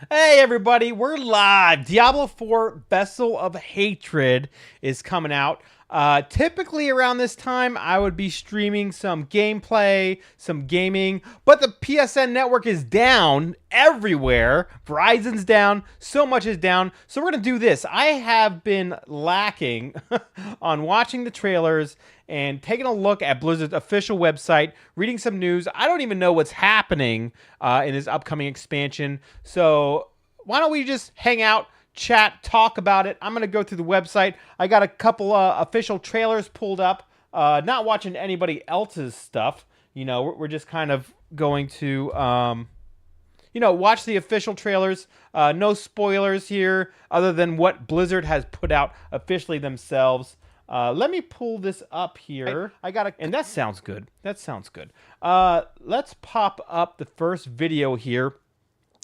Hey everybody, we're live. Diablo 4 Vessel of Hatred is coming out. Typically around this time, I would be streaming some gameplay, some gaming, but the PSN network is down everywhere. Verizon's down, so much is down. So we're going to do this. I have been lacking on watching the trailers and taking a look at Blizzard's official website, reading some news. I don't even know what's happening in this upcoming expansion. So why don't we just hang out, chat, talk about it? I'm going to go through the website. I got a couple official trailers pulled up. Not watching anybody else's stuff. You know, we're just kind of going to, watch the official trailers. No spoilers here other than what Blizzard has put out officially themselves. Let me pull this up here. And that sounds good. That sounds good. Let's pop up the first video here.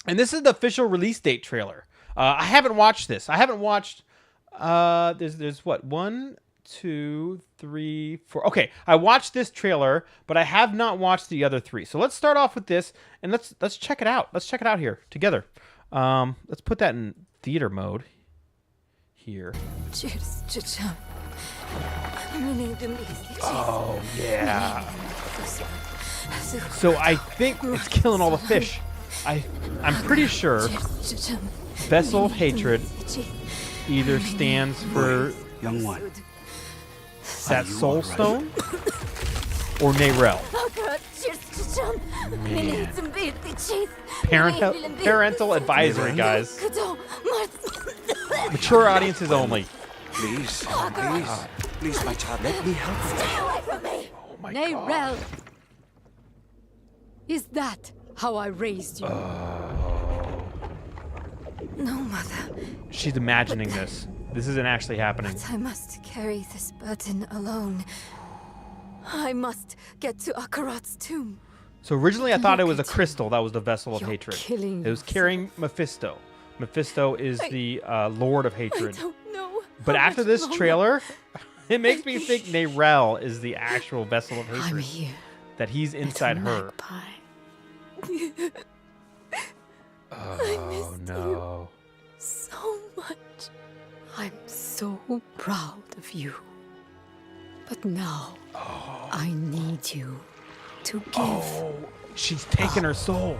And this is the official release date trailer. I haven't watched this. I haven't watched, there's what? 1, 2, 3, 4. Okay, I watched this trailer, but I have not watched the other 3. So let's start off with this, and let's check it out. Let's check it out here together. Let's put that in theater mode here. Oh, yeah. So I think it's killing all the fish. I'm pretty sure Vessel of Hatred either stands for young one, that soul stone or Nayrel. Man. Parental advisory, guys. Mature audiences only. Please, please, my child, let me help you. Stay away from me! Oh my Nayrel. God. Is that how I raised you? No, Mother. She's imagining this. This isn't actually happening. But I must carry this burden alone. I must get to Akarat's tomb. So originally I thought it was a crystal that was the Vessel of You're Hatred. killing It was carrying Mephisto. Mephisto is the Lord of I Hatred. don't know. But how after much this longer. trailer, it makes me think Nayrel is the actual Vessel of I'm Hatred. here. That he's inside little her. magpie. Oh no. So much. I'm so proud of you. But now, I need you to give. Oh, she's taking her soul.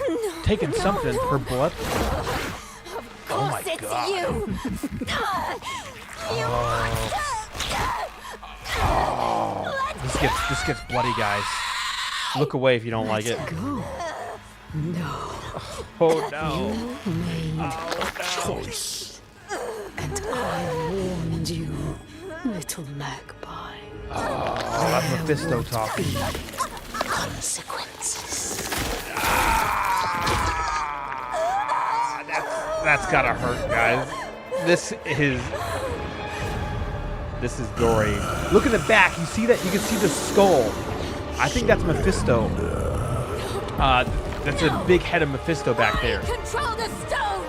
No, Taking no, something, no. her blood. Of course my it's God. you. This gets bloody, guys. Look away if you don't like it. Go. No. Oh no. You made Oh choice. And I warned you, little magpie. no. That's Mephisto talking. Consequences. That's gotta hurt, guys. This is gory. Look at the back. You see that? You can see the skull. I think that's Mephisto. That's a big head of Mephisto back there. Control the stone.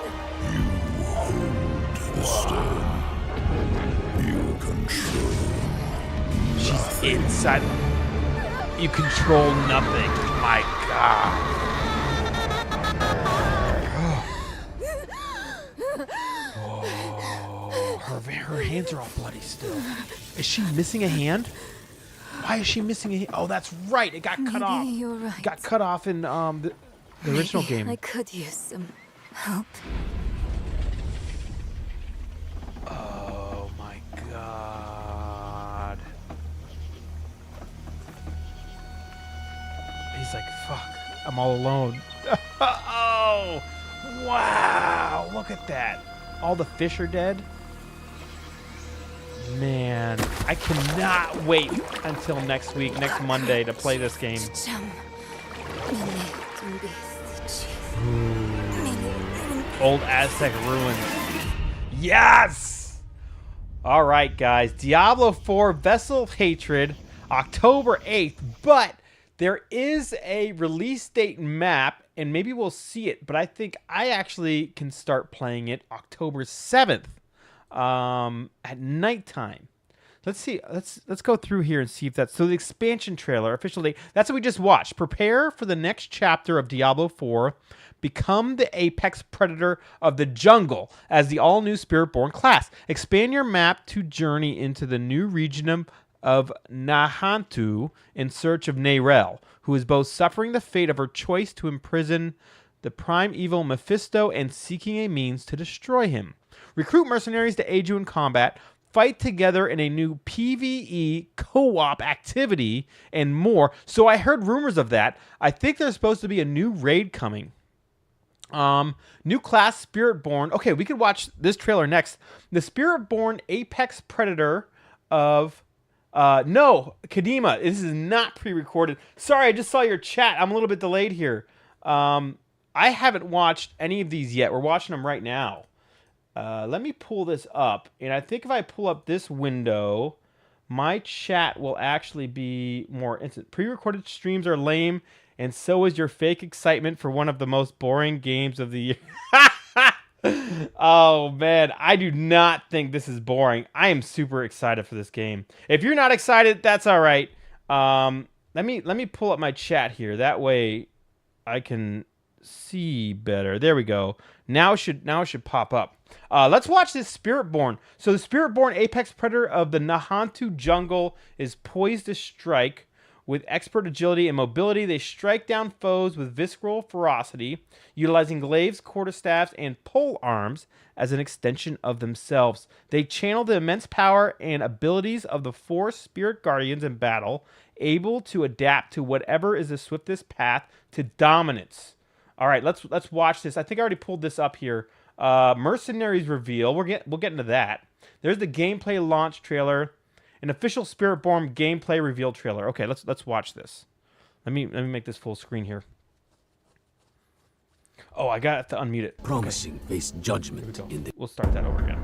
She's inside. You control nothing. My God. Oh, her hands are all bloody still. Is she missing a hand? Why is she missing a hand? Oh, that's right. It got cut Maybe off. you're right. It got cut off in the original Maybe game. I could use some help. Oh my God. He's like, fuck, I'm all alone. Oh, wow. Look at that. All the fish are dead. Man, I cannot wait until next week, next Monday, to play this game. Old Aztec ruins. Yes! All right, guys. Diablo 4 Vessel of Hatred, October 8th. But there is a release date map, and maybe we'll see it. But I think I actually can start playing it October 7th at nighttime. Let's see. Let's go through here and see if that's so. The expansion trailer officially. That's what we just watched. Prepare for the next chapter of Diablo 4. Become the apex predator of the jungle as the all-new Spiritborn class. Expand your map to journey into the new region of Nahantu in search of Neyrel, who is both suffering the fate of her choice to imprison the prime evil Mephisto and seeking a means to destroy him. Recruit mercenaries to aid you in combat. Fight together in a new PvE co-op activity and more. So I heard rumors of that. I think there's supposed to be a new raid coming. New class Spiritborn. Okay, we could watch this trailer next. The Spiritborn apex predator of no, Kadima. This is not pre-recorded. Sorry, I just saw your chat. I'm a little bit delayed here. I haven't watched any of these yet. We're watching them right now. Let me pull this up, and I think if I pull up this window, my chat will actually be more instant. Pre-recorded streams are lame, and so is your fake excitement for one of the most boring games of the year. Oh, man, I do not think this is boring. I am super excited for this game. If you're not excited, that's all right. Let me pull up my chat here. That way I can see better. There we go. Now it should pop up. Let's watch this Spiritborn. So the Spiritborn apex predator of the Nahantu jungle is poised to strike. With expert agility and mobility, they strike down foes with visceral ferocity, utilizing glaives, quarterstaffs, and pole arms as an extension of themselves. They channel the immense power and abilities of the 4 spirit guardians in battle, able to adapt to whatever is the swiftest path to dominance. All right, let's watch this. I think I already pulled this up here. Mercenaries reveal. We'll get into that. There's the gameplay launch trailer. An official Spiritborn gameplay reveal trailer. Okay, let's watch this. Let me make this full screen here. Oh, I got to unmute it. Promising face judgment in the... We'll start that over again.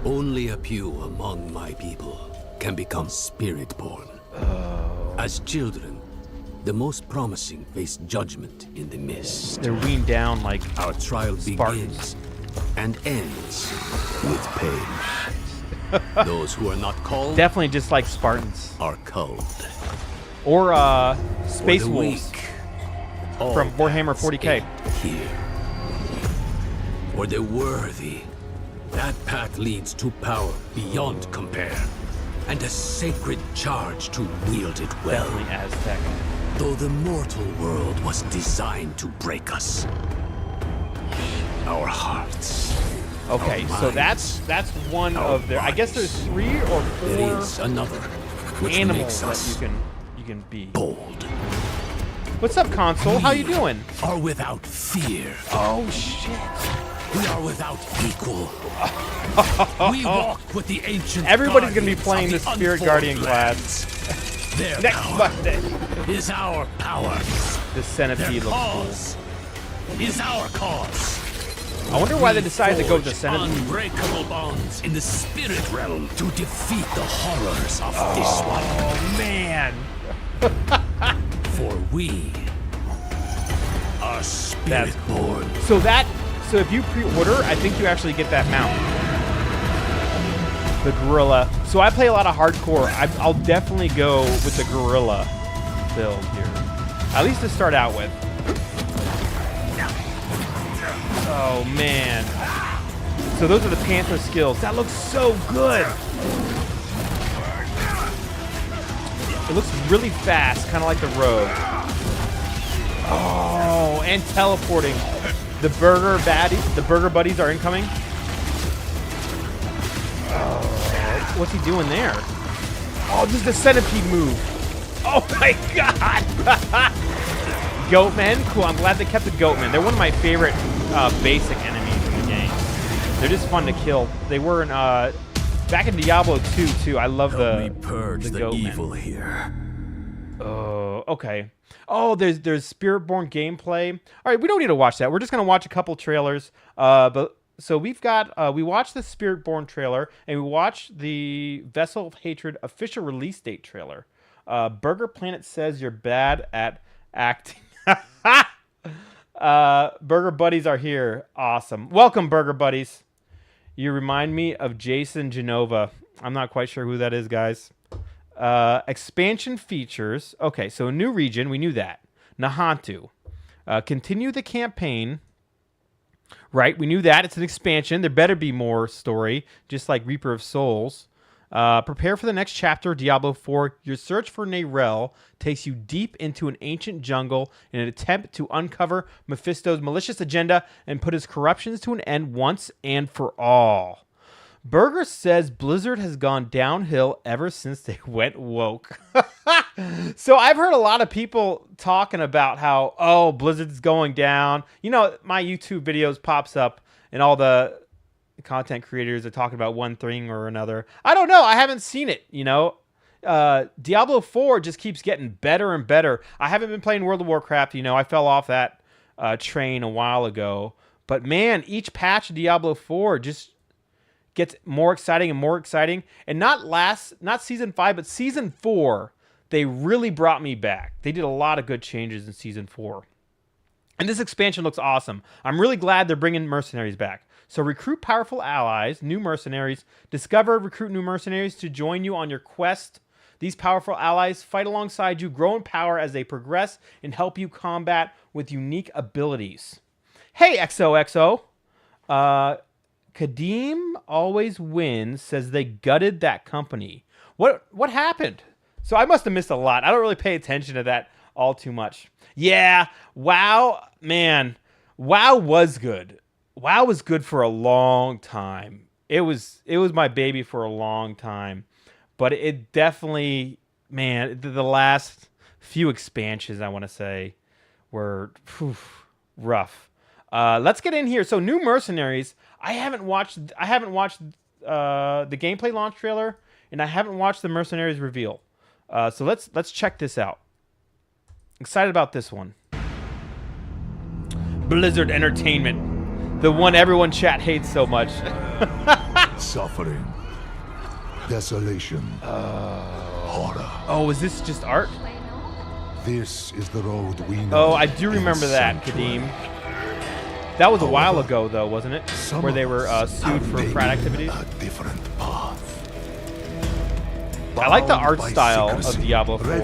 Only a few among my people can become Spiritborn. As children, the most promising face judgment in the mist. They're weaned down like our trial Spartans. begins and ends with pain. Those who are not called definitely just like Spartans are culled. or Space For the Wolves weak, from all Warhammer paths 40K. end here. For the worthy, that path leads to power beyond compare, and a sacred charge to wield it well. Definitely Aztec. Though the mortal world was designed to break us, our hearts. Okay, our so minds, that's one our of their. I guess there's bodies. 3 or 4 There is another, which animals makes that us you can be. bold. What's up, console? How you doing? Are without fear. Oh shit! We are without equal. We walk with the ancient. Everybody's gonna be guardians playing of the Spirit unfold Guardian lands. Their Next power Monday. is our power. The centipede Their looks cause is our cause. cool. I wonder why they decided to go with the Forge centipede. unbreakable bonds in the spirit realm to defeat the horrors of this one. Oh man! For we are Spiritborn. So if you pre-order, I think you actually get that mount. The gorilla. So I play a lot of hardcore. I'll definitely go with the gorilla build here. At least to start out with. Oh man. So those are the Panther skills. That looks so good. It looks really fast, kind of like the Rogue. Oh, and teleporting. The burger buddies are incoming. Oh, what's he doing there? Oh, this is the centipede move. Oh my god! Goatmen? Cool, I'm glad they kept the Goatmen. They're one of my favorite basic enemies in the game. They're just fun to kill. They were in, back in Diablo 2, too. I love the Goatmen. Evil here. Oh, okay. Oh, there's Spiritborn gameplay. All right, we don't need to watch that. We're just gonna watch a couple trailers. But so we watched the Spiritborn trailer and we watched the Vessel of Hatred official release date trailer. Burger Planet says you're bad at acting. Burger Buddies are here. Awesome. Welcome, Burger Buddies. You remind me of Jason Genova. I'm not quite sure who that is, guys. Expansion features. Okay, so a new region. We knew that. Nahantu. Continue the campaign. Right, we knew that. It's an expansion. There better be more story, just like Reaper of Souls. Prepare for the next chapter, Diablo 4. Your search for Neyrelle takes you deep into an ancient jungle in an attempt to uncover Mephisto's malicious agenda and put his corruptions to an end once and for all. Berger says Blizzard has gone downhill ever since they went woke. So I've heard a lot of people talking about how, oh, Blizzard's going down. You know, my YouTube videos pops up and all the content creators are talking about one thing or another. I don't know. I haven't seen it, you know. Diablo 4 just keeps getting better and better. I haven't been playing World of Warcraft. You know, I fell off that train a while ago. But, man, each patch of Diablo 4 just gets more exciting and more exciting. And not Season 5, but Season 4, they really brought me back. They did a lot of good changes in Season 4. And this expansion looks awesome. I'm really glad they're bringing mercenaries back. So recruit powerful allies, new mercenaries. Discover, recruit new mercenaries to join you on your quest. These powerful allies fight alongside you, grow in power as they progress, and help you combat with unique abilities. Hey, XOXO. Kadeem always wins, says they gutted that company. What happened? So I must have missed a lot. I don't really pay attention to that all too much. Yeah, WoW, man. WoW was good. WoW was good for a long time. It was my baby for a long time. But it definitely, man, the last few expansions, I want to say, were rough. Let's get in here. So new mercenaries. I haven't watched the gameplay launch trailer, and I haven't watched the mercenaries reveal. So let's check this out. Excited about this one. Blizzard Entertainment, the one everyone chat hates so much. Suffering, desolation, horror. Oh, is this just art? This is the road we know. Oh, I do remember that, Kadeem. That was a while ago, though, wasn't it? Where they were sued for frat activities. A different path. I like the art style of Diablo 4.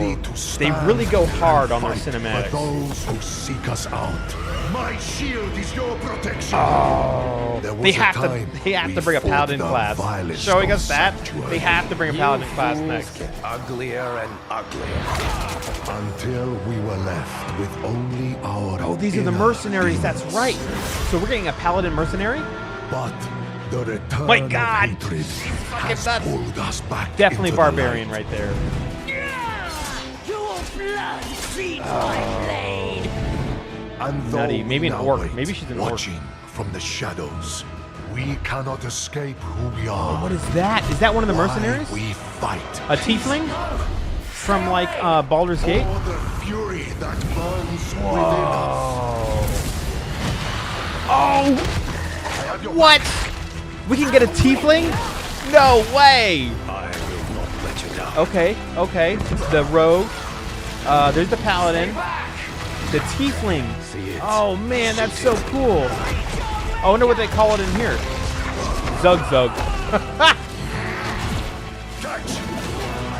They really go hard on their cinematics. For those who seek us out. My shield is your protection. Oh, they have to bring a paladin class. Showing us that they have to bring a paladin class next. Uglier and uglier. Until we were left with only our. Oh, these are the mercenaries. That's right. So we're getting a paladin mercenary. But the return My God, of hatred has nuts. pulled us back. Definitely into the barbarian light. right there. Your blood feeds my blade. And though Nutty. Maybe we an now orc. wait, Maybe she's an orc. watching from the shadows, we cannot escape who we are. What is that? Is that one of the mercenaries? Why we fight. A tiefling from like Baldur's Gate. For the fury that burns within Oh, us. what? We can get a tiefling? No way. I will not let you down. Okay. The rogue. There's the paladin. The tiefling. Oh man, that's so cool. I wonder what they call it in here. Zug.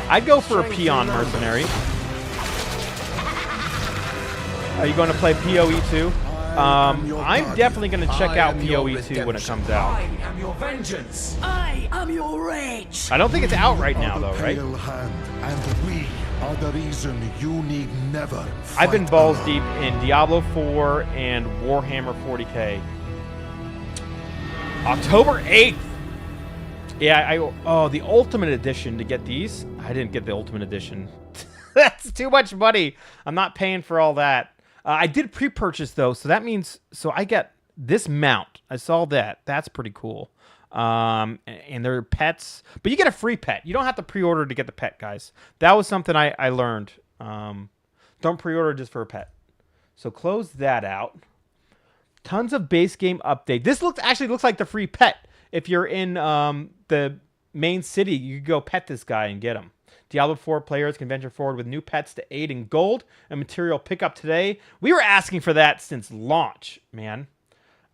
I'd go for a peon mercenary. Are you going to play PoE 2? I'm definitely going to check out PoE 2 when it comes out. I am your vengeance. I am your rage. I don't think it's out right now, Are the though, right? pale hand, and we are the reason you need never. I've been fight balls alone. deep in Diablo 4 and Warhammer 40k. October 8th. Yeah, the Ultimate Edition to get these. I didn't get the Ultimate Edition. That's too much money. I'm not paying for all that. I did pre-purchase though, so that means I get this mount. I saw that. That's pretty cool. And there are pets, but you get a free pet. You don't have to pre-order to get the pet, guys. That was something I learned. Don't pre-order just for a pet. So close that out. Tons of base game update. This actually looks like the free pet. If you're in the main city, you can go pet this guy and get him. Diablo 4 players can venture forward with new pets to aid in gold and material pickup today. We were asking for that since launch, man.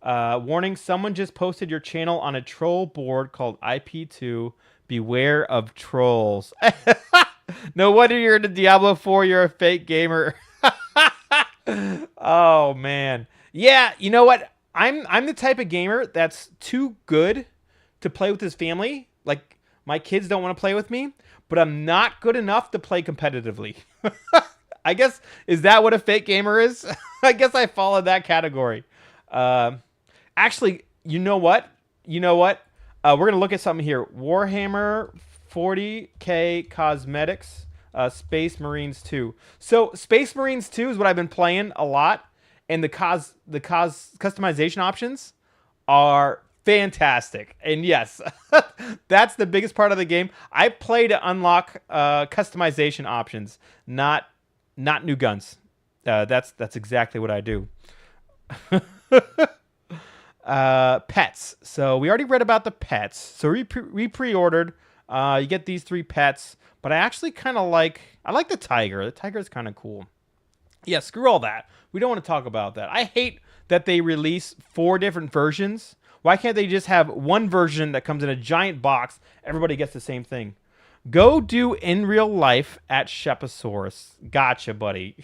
Warning, someone just posted your channel on a troll board called IP2. Beware of trolls. No wonder you're into Diablo 4. You're a fake gamer. Oh man. Yeah, you know what? I'm the type of gamer that's too good to play with his family. Like my kids don't want to play with me, but I'm not good enough to play competitively. I guess is that what a fake gamer is? I guess I fall in that category. Actually, you know what? We're gonna look at something here. Warhammer 40K Cosmetics, Space Marines 2. So Space Marines 2 is what I've been playing a lot, and the customization options are fantastic. And yes, that's the biggest part of the game. I play to unlock customization options, not new guns. That's exactly what I do. Pets. So we already read about the pets. So we pre-ordered. You get these 3 pets, but I actually kind of I like the tiger. The tiger is kind of cool. Yeah, screw all that. We don't want to talk about that. I hate that they release 4 different versions. Why can't they just have one version that comes in a giant box? Everybody gets the same thing. Go do in real life at Sheposaurus. Gotcha, buddy.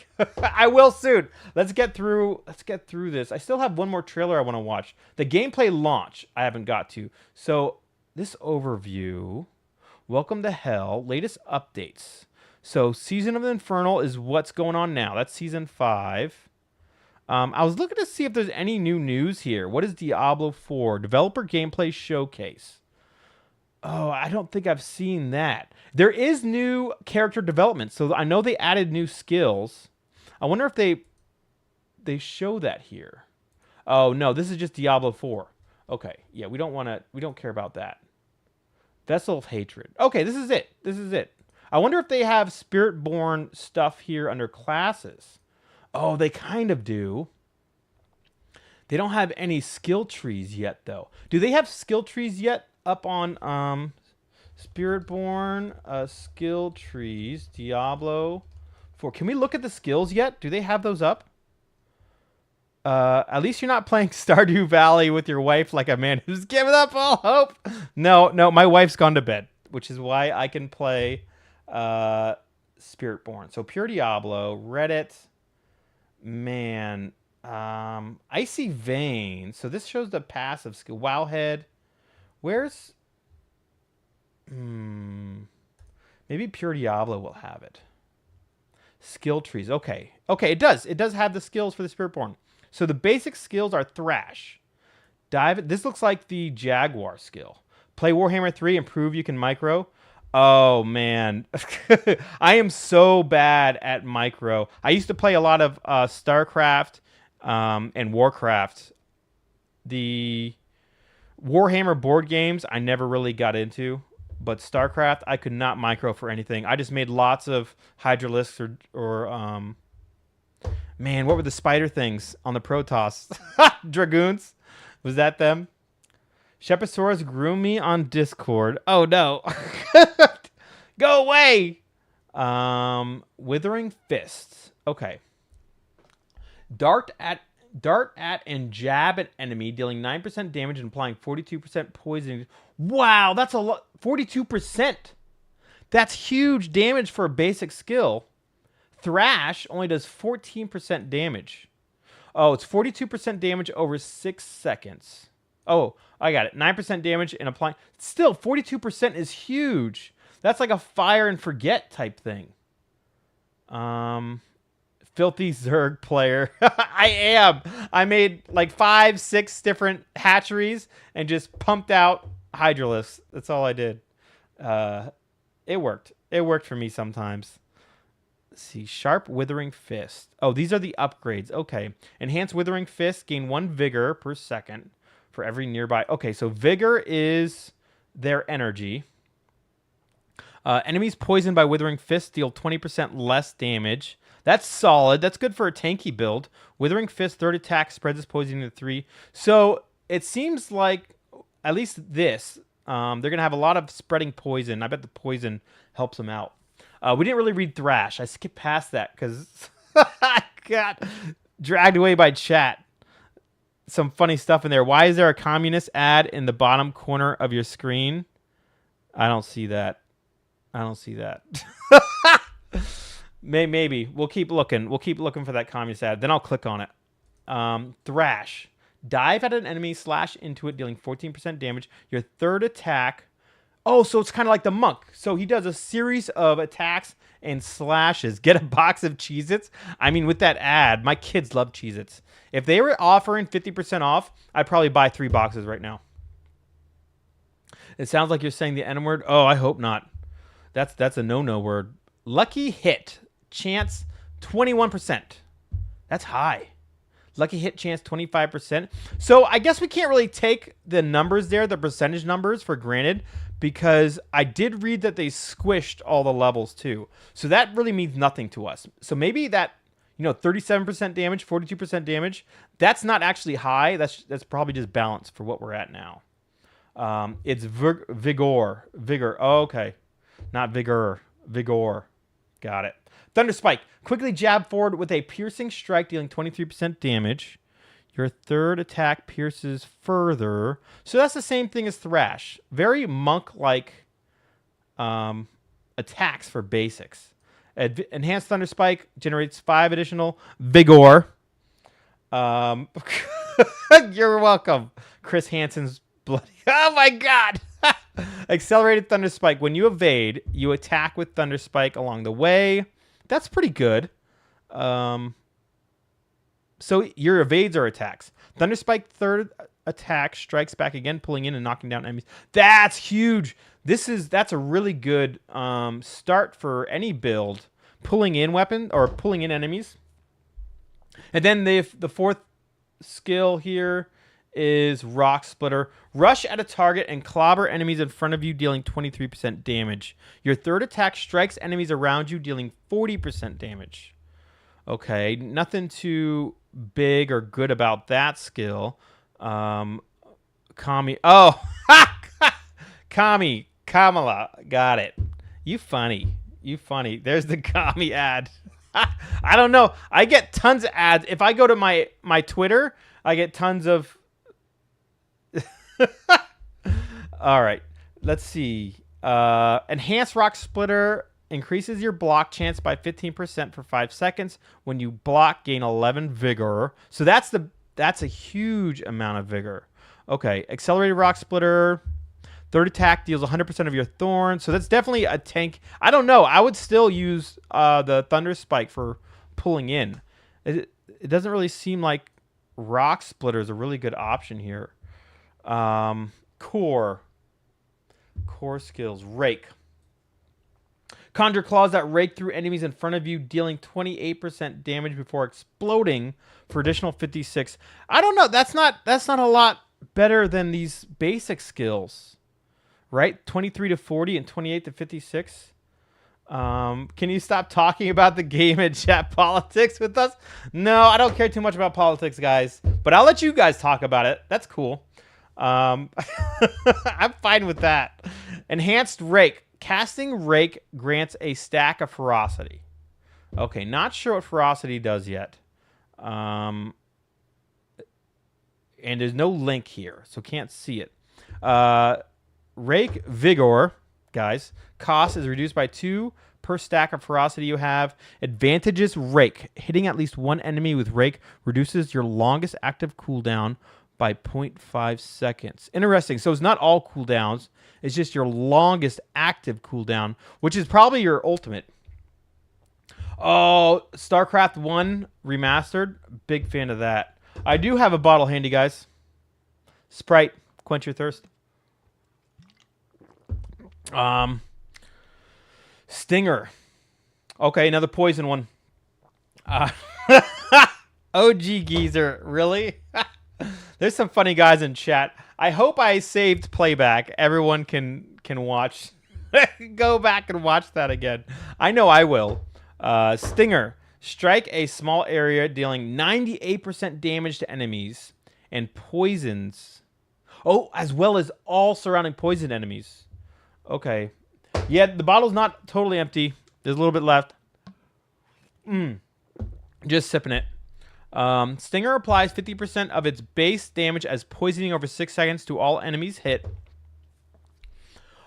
I will soon. Let's get through this. I still have one more trailer I want to watch. The gameplay launch I haven't got to. So this overview. Welcome to Hell. Latest updates. So Season of the Infernal is what's going on now. That's Season 5. I was looking to see if there's any new news here. What is Diablo 4? Developer gameplay showcase. Oh, I don't think I've seen that. There is new character development, so I know they added new skills. I wonder if they show that here. Oh no, this is just Diablo 4. Okay, yeah, we don't care about that. Vessel of Hatred. Okay, this is it. I wonder if they have Spiritborn stuff here under classes. Oh, they kind of do. They don't have any skill trees yet, though. Do they have skill trees yet up on Spiritborn skill trees, Diablo 4? Can we look at the skills yet? Do they have those up? At least you're not playing Stardew Valley with your wife like a man who's given up all hope. No, my wife's gone to bed, which is why I can play Spiritborn. So Pure Diablo, Reddit, man, Icy Vein. So this shows the passive skill. Wowhead. Where's... maybe Pure Diablo will have it. Skill trees. Okay, it does. It does have the skills for the Spiritborn. So the basic skills are Thrash. Dive. This looks like the Jaguar skill. Play Warhammer 3, improve, you can micro. Oh, man. I am so bad at micro. I used to play a lot of StarCraft and Warcraft. The Warhammer board games I never really got into. But StarCraft, I could not micro for anything. I just made lots of Hydralisks or man, what were the spider things on the Protoss? Dragoons? Was that them? Sheposaurus grew me on Discord. Oh, no. Go away! Withering Fists. Okay. Dart at and jab at enemy, dealing 9% damage and applying 42% poison. Wow, that's a lot. 42%. That's huge damage for a basic skill. Thrash only does 14% damage. Oh, it's 42% damage over 6 seconds. Oh, I got it. 9% damage and applying. Still, 42% is huge. That's like a fire and forget type thing. Filthy Zerg player. I am. I made like 5-6 different hatcheries and just pumped out Hydralisks. That's all I did. It worked. It worked for me sometimes. Let's see. Sharp Withering Fist. Oh, these are the upgrades. Okay. Enhanced Withering Fist. Gain 1 vigor per second for every nearby. Okay, so vigor is their energy. Enemies poisoned by Withering Fist deal 20% less damage. That's solid. That's good for a tanky build. Withering Fist, 3rd attack, spreads its poison to 3. So it seems like, at least this, they're going to have a lot of spreading poison. I bet the poison helps them out. We didn't really read Thrash. I skipped past that because I got dragged away by chat. Some funny stuff in there. Why is there a communist ad in the bottom corner of your screen? I don't see that. I don't see that. Maybe. We'll keep looking. We'll keep looking for that communist ad. Then I'll click on it. Thrash. Dive at an enemy, slash into it, dealing 14% damage. Your third attack. Oh, so it's kind of like the monk. So he does a series of attacks and slashes. Get a box of Cheez-Its. I mean, with that ad, my kids love Cheez-Its. If they were offering 50% off, I'd probably buy 3 boxes right now. It sounds like you're saying the N word. Oh, I hope not. That's a no-no word. Lucky hit. Chance 21%. That's high. Lucky hit chance 25%. So I guess we can't really take the numbers there, the percentage numbers, for granted, because I did read that they squished all the levels too. So that really means nothing to us. So maybe that, 37% damage, 42% damage, that's not actually high. That's probably just balance for what we're at now. It's vigor. Oh, okay. Not vigor. Vigor. Got it. Thunder Spike. Quickly jab forward with a piercing strike, dealing 23% damage. Your third attack pierces further. So that's the same thing as Thrash. Very monk-like attacks for basics. Enhanced Thunder Spike generates 5 additional vigor. You're welcome. Chris Hansen's bloody. Oh my god! Accelerated Thunder Spike. When you evade, you attack with Thunder Spike along the way. That's pretty good. So your evades are attacks. Thunder Spike third attack strikes back again, pulling in and knocking down enemies. That's huge. That's a really good start for any build. Pulling in weapon or pulling in enemies. And then the fourth skill here is Rock Splitter. Rush at a target and clobber enemies in front of you, dealing 23% damage. Your third attack strikes enemies around you, dealing 40% damage. Okay, nothing too big or good about that skill. Kami. Oh, Kami. Kamala. Got it. You funny. There's the Kami ad. I don't know. I get tons of ads. If I go to my Twitter, I get tons of... All right, let's see. Enhanced Rock Splitter increases your block chance by 15% for 5 seconds. When you block, gain 11 vigor. So that's a huge amount of vigor. Okay, Accelerated Rock Splitter. Third attack deals 100% of your thorns. So that's definitely a tank. I don't know. I would still use the Thunder Spike for pulling in. It doesn't really seem like Rock Splitter is a really good option here. Core skills. Rake. Conjure claws that rake through enemies in front of you, dealing 28% damage before exploding for additional 56. I don't know. That's not a lot better than these basic skills, right? 23 to 40 and 28 to 56. Can you stop talking about the game and chat politics with us? No, I don't care too much about politics, guys. But I'll let you guys talk about it. That's cool. I'm fine with that. Enhanced Rake. Casting Rake grants a stack of ferocity. Okay, not sure what ferocity does yet. And there's no link here, so can't see it. Rake Vigor, guys. Cost is reduced by 2 per stack of ferocity you have. Advantages Rake. Hitting at least one enemy with Rake reduces your longest active cooldown by 0.5 seconds. Interesting. So it's not all cooldowns. It's just your longest active cooldown, which is probably your ultimate. Oh, StarCraft 1 Remastered. Big fan of that. I do have a bottle handy, guys. Sprite. Quench your thirst. Stinger. Okay, another poison one. OG Geezer. Really? There's some funny guys in chat. I hope I saved playback. Everyone can watch. Go back and watch that again. I know I will. Stinger. Strike a small area, dealing 98% damage to enemies and poisons. Oh, as well as all surrounding poison enemies. Okay. Yeah, the bottle's not totally empty. There's a little bit left. Just sipping it. Stinger applies 50% of its base damage as poisoning over 6 seconds to all enemies hit.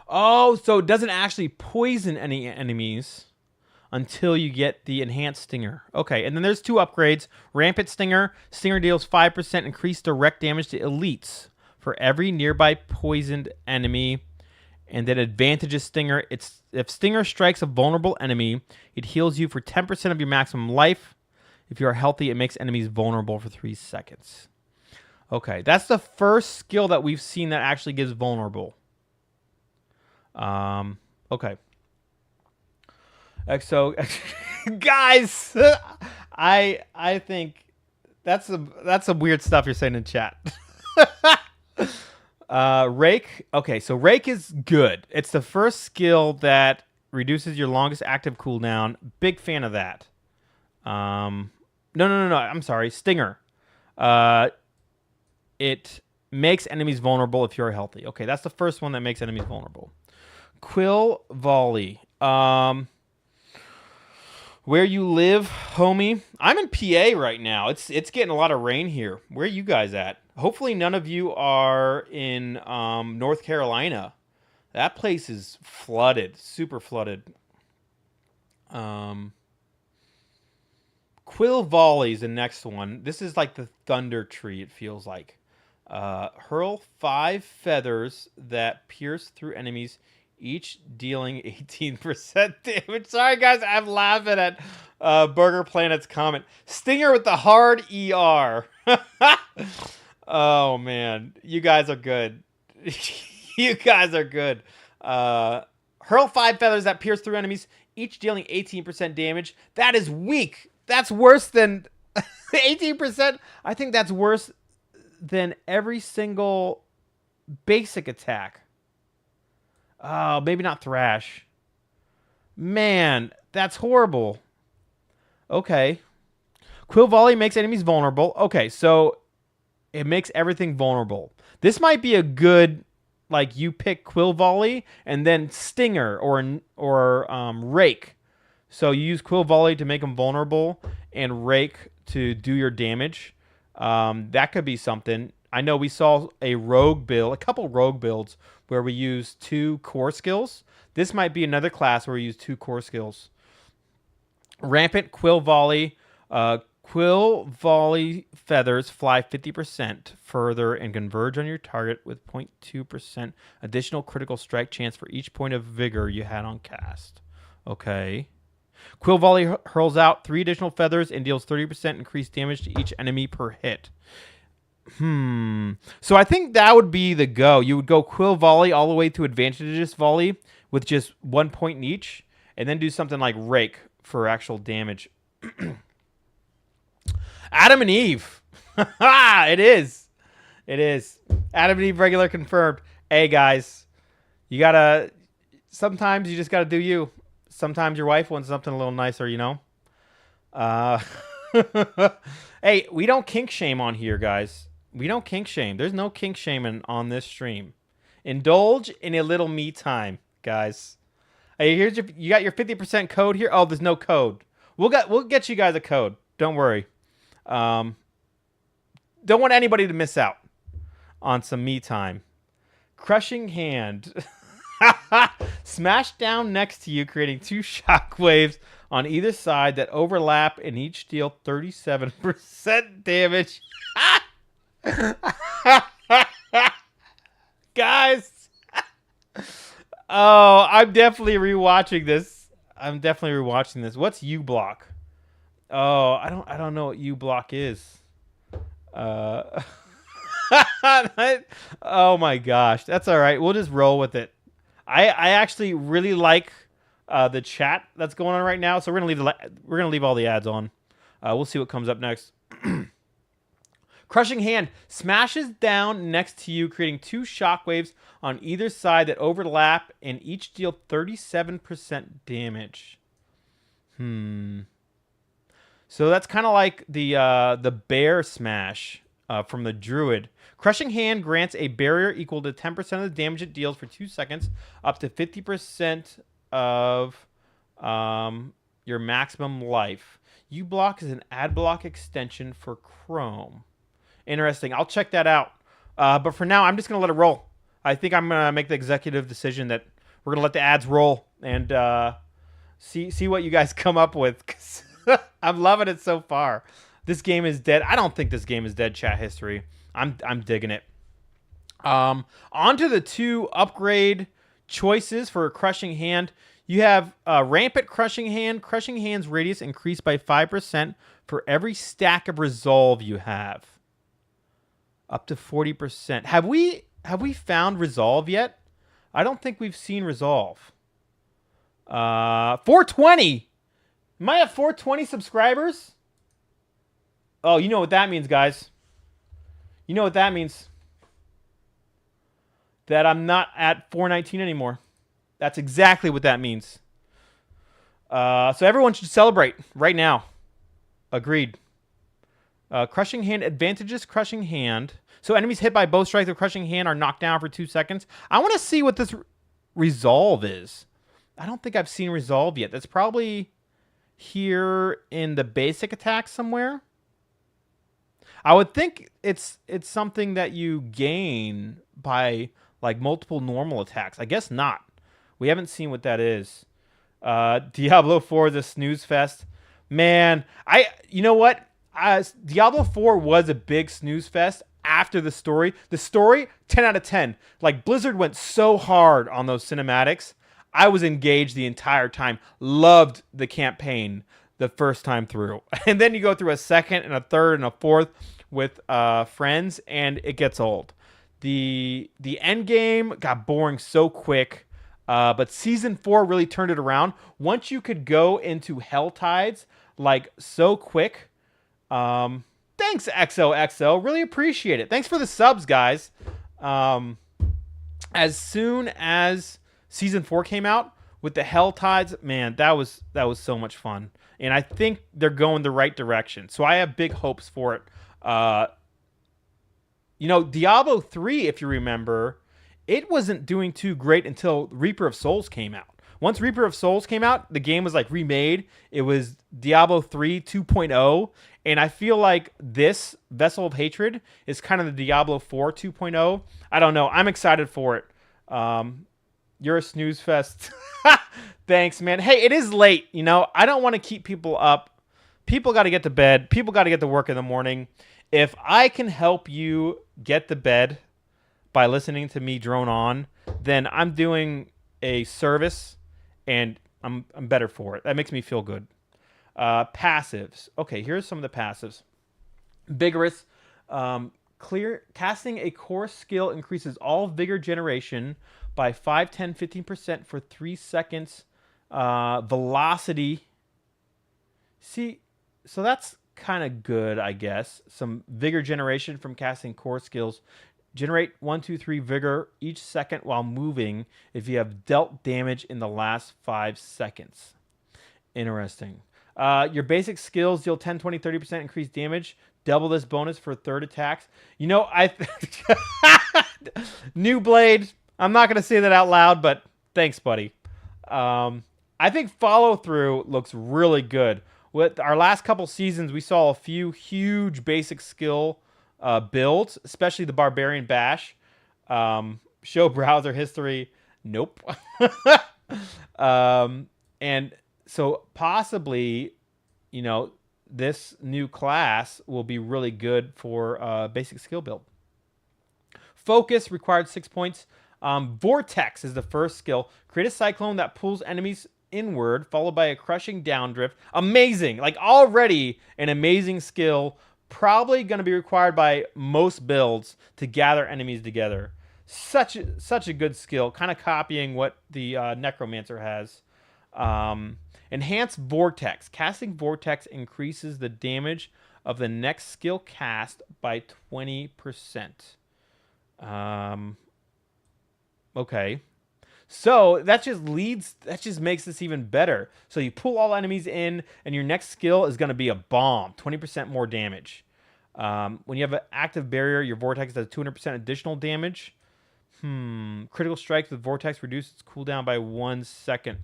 Oh, so it doesn't actually poison any enemies. until you get the enhanced stinger. Okay, and then there's 2 upgrades. Rampant stinger. Stinger deals 5% increased direct damage to elites for every nearby poisoned enemy. And then advantages stinger. If stinger strikes a vulnerable enemy, it heals you for 10% of your maximum life. If you are healthy, it makes enemies vulnerable for 3 seconds. Okay, that's the first skill that we've seen that actually gives vulnerable. Okay. So, guys, I think that's some weird stuff you're saying in chat. Rake. Okay, so Rake is good. It's the first skill that reduces your longest active cooldown. Big fan of that. No. I'm sorry. Stinger. It makes enemies vulnerable if you're healthy. Okay, that's the first one that makes enemies vulnerable. Quill Volley. Where you live, homie? I'm in PA right now. It's getting a lot of rain here. Where are you guys at? Hopefully none of you are in North Carolina. That place is flooded, super flooded. Quill Volley is the next one. This is like the Thunder Tree, it feels like. Hurl 5 feathers that pierce through enemies, each dealing 18% damage. Sorry, guys, I'm laughing at Burger Planet's comment. Stinger with the hard ER. Oh, man. You guys are good. You guys are good. Hurl 5 feathers that pierce through enemies, each dealing 18% damage. That is weak. That's worse than 18%. I think that's worse than every single basic attack. Oh, maybe not Thrash. Man, that's horrible. Okay. Quill Volley makes enemies vulnerable. Okay, so it makes everything vulnerable. This might be a good, like, you pick Quill Volley and then Stinger or Rake. So you use Quill Volley to make them vulnerable and Rake to do your damage. That could be something. I know we saw a couple rogue builds where we use 2 core skills. This might be another class where we use 2 core skills. Rampant Quill Volley. Quill Volley feathers fly 50% further and converge on your target with 0.2% additional critical strike chance for each point of vigor you had on cast. Okay. Quill Volley hurls out 3 additional feathers and deals 30% increased damage to each enemy per hit. So I think that would be the go. You would go Quill Volley all the way to Advantageous Volley with just 1 point in each, and then do something like Rake for actual damage. Adam and Eve. It is. It is. Adam and Eve regular confirmed. Hey, guys. Sometimes you just got to do you. Sometimes your wife wants something a little nicer, you know? Hey, we don't kink shame on here, guys. We don't kink shame. There's no kink shaming on this stream. Indulge in a little me time, guys. Hey, you got your 50% code here. Oh, there's no code. We'll get you guys a code. Don't worry. Don't want anybody to miss out on some me time. Crushing Hand. Smash down next to you, creating 2 shockwaves on either side that overlap and each deal 37% damage. Guys. Oh, I'm definitely rewatching this. What's U block? Oh, I don't know what U block is. Oh my gosh. That's all right. We'll just roll with it. I actually really like the chat that's going on right now, so we're gonna leave all the ads on. We'll see what comes up next. Crushing Hand smashes down next to you, creating 2 shockwaves on either side that overlap and each deal 37% damage. So that's kind of like the bear smash from the Druid. Crushing Hand grants a barrier equal to 10% of the damage it deals for 2 seconds, up to 50% of your maximum life. U-Block is an ad block extension for Chrome. Interesting. I'll check that out. But for now, I'm just going to let it roll. I think I'm going to make the executive decision that we're going to let the ads roll and See what you guys come up with. 'Cause I'm loving it so far. This game is dead. I don't think this game is dead, chat history. I'm digging it. On to the 2 upgrade choices for a Crushing Hand. You have Rampant Crushing Hand. Crushing Hand's radius increased by 5% for every stack of Resolve you have. Up to 40%. Have we found Resolve yet? I don't think we've seen Resolve. 420. Am I at 420 subscribers? Oh, you know what that means, guys. You know what that means. That I'm not at 419 anymore. That's exactly what that means. So everyone should celebrate right now. Agreed. Crushing Hand advantages Crushing Hand. So enemies hit by both strikes of Crushing Hand are knocked down for 2 seconds. I want to see what this Resolve is. I don't think I've seen Resolve yet. That's probably here in the basic attack somewhere. I would think it's something that you gain by like multiple normal attacks. I guess not. We haven't seen what that is. Diablo 4 is a snooze fest. Man, you know what? Diablo 4 was a big snooze fest after the story. The story, 10 out of 10. Like, Blizzard went so hard on those cinematics. I was engaged the entire time. Loved the campaign the first time through. And then you go through a second and a third and a fourth with friends, and it gets old. The end game got boring so quick. But Season 4 really turned it around. Once you could go into Hell Tides, like, so quick. Thanks, XOXO. Really appreciate it. Thanks for the subs, guys. As soon as Season 4 came out, with the Hell Tides, man, that was so much fun. And I think they're going the right direction. So I have big hopes for it. Diablo 3, if you remember, it wasn't doing too great until Reaper of Souls came out. Once Reaper of Souls came out, the game was like remade. It was Diablo 3 2.0. And I feel like this Vessel of Hatred is kind of the Diablo 4 2.0. I don't know. I'm excited for it. You're a snooze fest. Thanks, man. Hey, it is late. I don't want to keep people up. People got to get to bed. People got to get to work in the morning. If I can help you get to bed by listening to me drone on, then I'm doing a service, and I'm better for it. That makes me feel good. Passives. Okay, here's some of the passives. Vigorous. Casting a core skill increases all vigor generation by 5, 10, 15% for 3 seconds. Velocity. See, so that's kind of good, I guess. Some vigor generation from casting core skills. Generate 1, 2, 3 vigor each second while moving if you have dealt damage in the last 5 seconds. Interesting. Your basic skills deal 10, 20, 30% increased damage. Double this bonus for third attacks. New Blade. I'm not going to say that out loud, but thanks, buddy. I think follow through looks really good. With our last couple seasons, we saw a few huge basic skill builds, especially the Barbarian Bash. Show browser history. Nope. And so possibly, this new class will be really good for basic skill build. Focus required 6 points. Vortex is the first skill. Create a cyclone that pulls enemies inward, followed by a crushing downdrift. Amazing. Like, already an amazing skill. Probably going to be required by most builds to gather enemies together. Such a good skill. Kind of copying what the Necromancer has. Enhanced Vortex. Casting Vortex increases the damage of the next skill cast by 20%. Okay. So that just makes this even better. So you pull all enemies in, and your next skill is going to be a bomb. 20% more damage. When you have an active barrier, your Vortex does 200% additional damage. Critical strikes with Vortex reduces its cooldown by 1 second.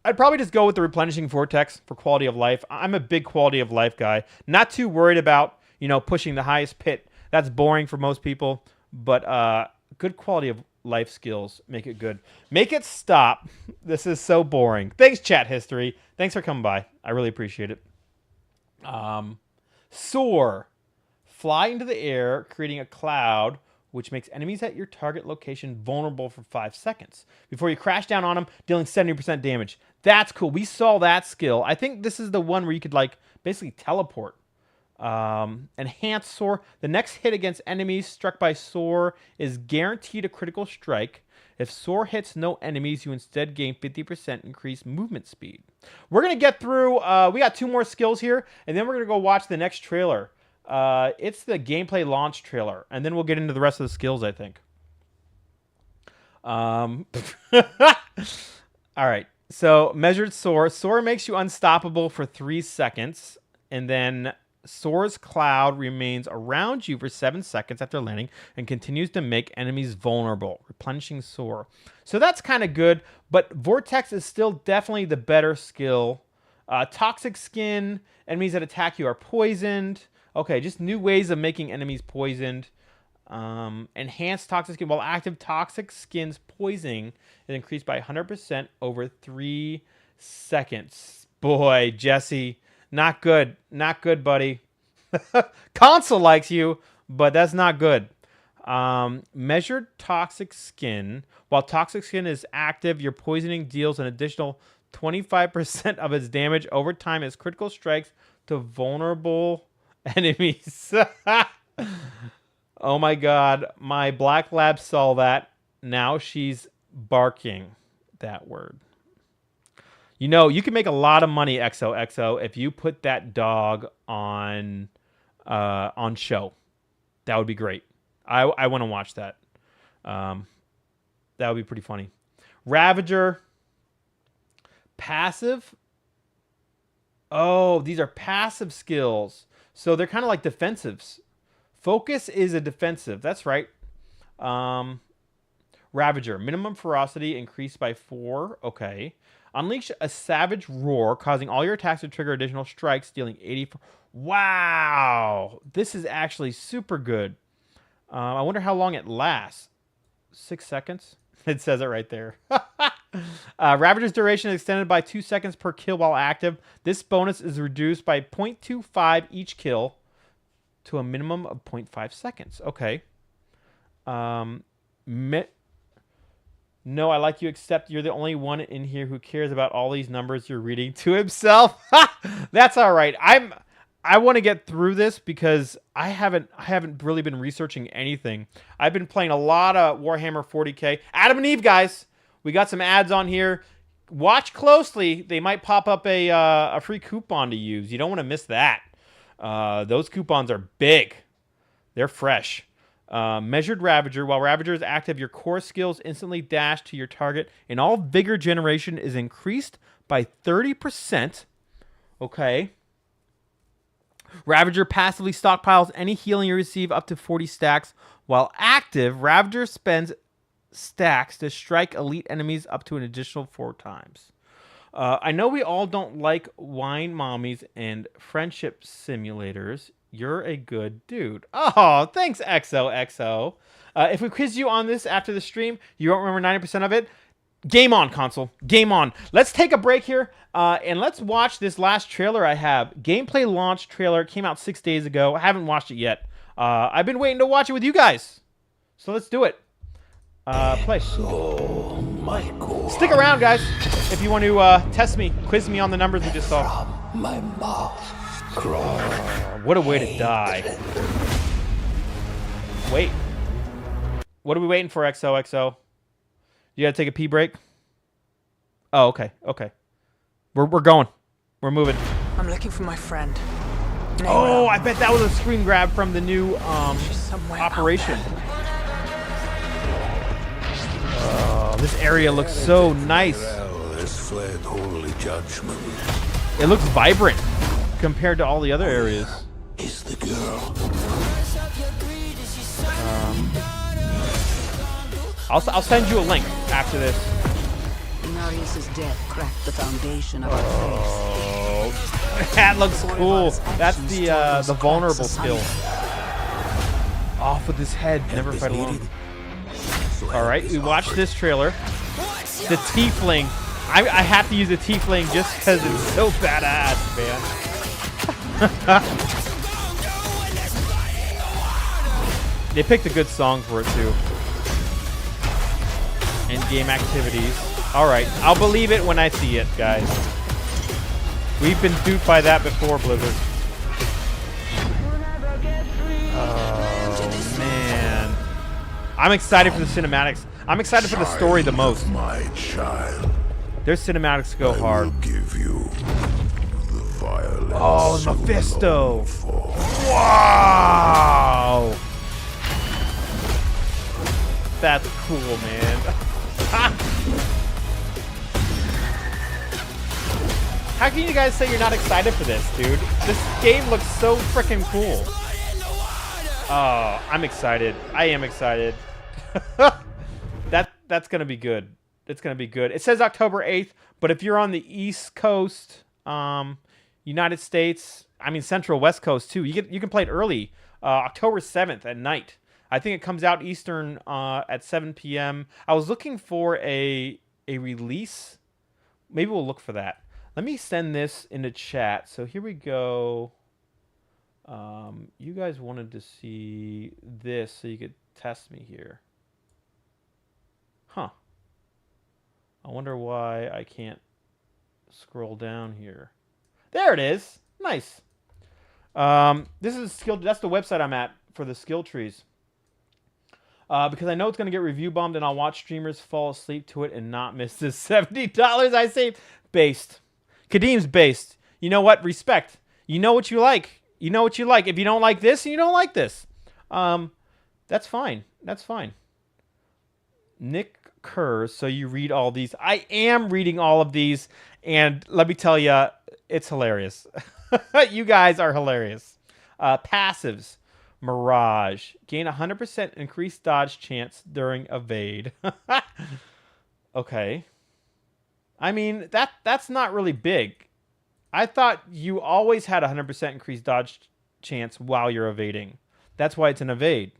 I'd probably just go with the replenishing Vortex for quality of life. I'm a big quality of life guy. Not too worried about, pushing the highest pit. That's boring for most people. But good quality life skills. Make it good. Make it stop. This is so boring. Thanks, chat history. Thanks for coming by. I really appreciate it. Soar. Fly into the air, creating a cloud, which makes enemies at your target location vulnerable for 5 seconds. Before you crash down on them, dealing 70% damage. That's cool. We saw that skill. I think this is the one where you could, like, basically teleport. Enhanced Soar. The next hit against enemies struck by Soar is guaranteed a critical strike. If Soar hits no enemies, you instead gain 50% increased movement speed. We're going to get through... we got 2 more skills here, and then we're going to go watch the next trailer. It's the gameplay launch trailer, and then we'll get into the rest of the skills, I think. All right. So, measured Soar. Soar makes you unstoppable for 3 seconds, and then Soar's cloud remains around you for 7 seconds after landing and continues to make enemies vulnerable, replenishing Soar. So that's kind of good, but Vortex is still definitely the better skill. Toxic Skin. Enemies that attack you are poisoned. Okay, just new ways of making enemies poisoned. Enhanced Toxic Skin. While active, Toxic Skin's poisoning is increased by 100% over 3 seconds. Boy, Jesse, not good. Not good, buddy. Console likes you, but that's not good. Measured Toxic Skin. While Toxic Skin is active, your poisoning deals an additional 25% of its damage over time as critical strikes to vulnerable enemies. Oh my god, my black lab saw that. Now she's barking that word. You know, you can make a lot of money, XOXO, if you put that dog on show. That would be great. I want to watch that. That would be pretty funny. Ravager. Passive. Oh, these are passive skills. So they're kind of like defensives. Focus is a defensive. That's right. Ravager. Minimum ferocity increased by 4. Okay. Unleash a savage roar, causing all your attacks to trigger additional strikes, dealing 84. Wow. This is actually super good. I wonder how long it lasts. 6 seconds? It says it right there. Ravager's duration is extended by 2 seconds per kill while active. This bonus is reduced by 0.25 each kill to a minimum of 0.5 seconds. Okay. No, I like you, except you're the only one in here who cares about all these numbers you're reading to himself. That's all right. I want to get through this because I haven't really been researching anything. I've been playing a lot of Warhammer 40K. Adam and Eve, guys. We got some ads on here. Watch closely. They might pop up a free coupon to use. You don't want to miss that. Those coupons are big. They're fresh. Measured Ravager. While Ravager is active, your core skills instantly dash to your target, and all vigor generation is increased by 30%. Okay. Ravager passively stockpiles any healing you receive up to 40 stacks. While active, Ravager spends stacks to strike elite enemies up to an additional 4 times. I know we all don't like wine mommies and friendship simulators. You're a good dude. Oh, thanks, XOXO. If we quiz you on this after the stream, you don't remember 90% of it, game on, console. Game on. Let's take a break here, and let's watch this last trailer I have. Gameplay launch trailer. It came out 6 days ago. I haven't watched it yet. I've been waiting to watch it with you guys. So let's do it. Play. So, Michael, Stick around, guys, if you want to test me, quiz me on the numbers we just saw. from my mouth, crawl. What a way to die. Wait. What are we waiting for, XOXO? You gotta take a pee break? Oh, okay. Okay. We're going. We're moving. I'm looking for my friend. Oh, I bet that was a screen grab from the new operation. Oh, this area looks so nice. Hell has fled holy judgment. It looks vibrant compared to all the other areas. Is the girl. I'll send you a link after this. Marius' death cracked the foundation of our Oh, that looks cool. That's the vulnerable skill. Off with his head. Never fight alone. All right, we watched this trailer. The tiefling. I have to use the tiefling just because it's so badass, man. They picked a good song for it too. In-game activities. All right, I'll believe it when I see it, guys. We've been duped by that before, Blizzard. Oh man, I'm excited for the cinematics. I'm excited for the story the most. My child. Their cinematics go I hard. will give you the violence. Oh, you Mephisto! long for. Wow! That's cool, man. How can you guys say you're not excited for this, dude? This game looks so freaking cool. Oh, I'm excited. I am excited. That's gonna be good. It's gonna be good. It says October 8th, but if you're on the East Coast, United States, I mean Central West Coast too, you can play it early, October 7th at night. I think it comes out Eastern at 7 p.m. I was looking for a release. Maybe we'll look for that. Let me send this into chat. So here we go. You guys wanted to see this so you could test me here. Huh. I wonder why I can't scroll down here. There it is. Nice. This is skill. That's the website I'm at for the skill trees. Because I know it's going to get review bombed, and I'll watch streamers fall asleep to it and not miss this $70 I saved. Based. Kadim's based. You know what? Respect. You know what you like. You know what you like. If you don't like this, you don't like this. That's fine. That's fine. Nick Kerr, so you read all these. I am reading all of these, and let me tell you, it's hilarious. You guys are hilarious. Passives. Mirage. Gain 100% increased dodge chance during evade. Okay. I mean, that's not really big. I thought you always had 100% increased dodge chance while you're evading. That's why it's an evade.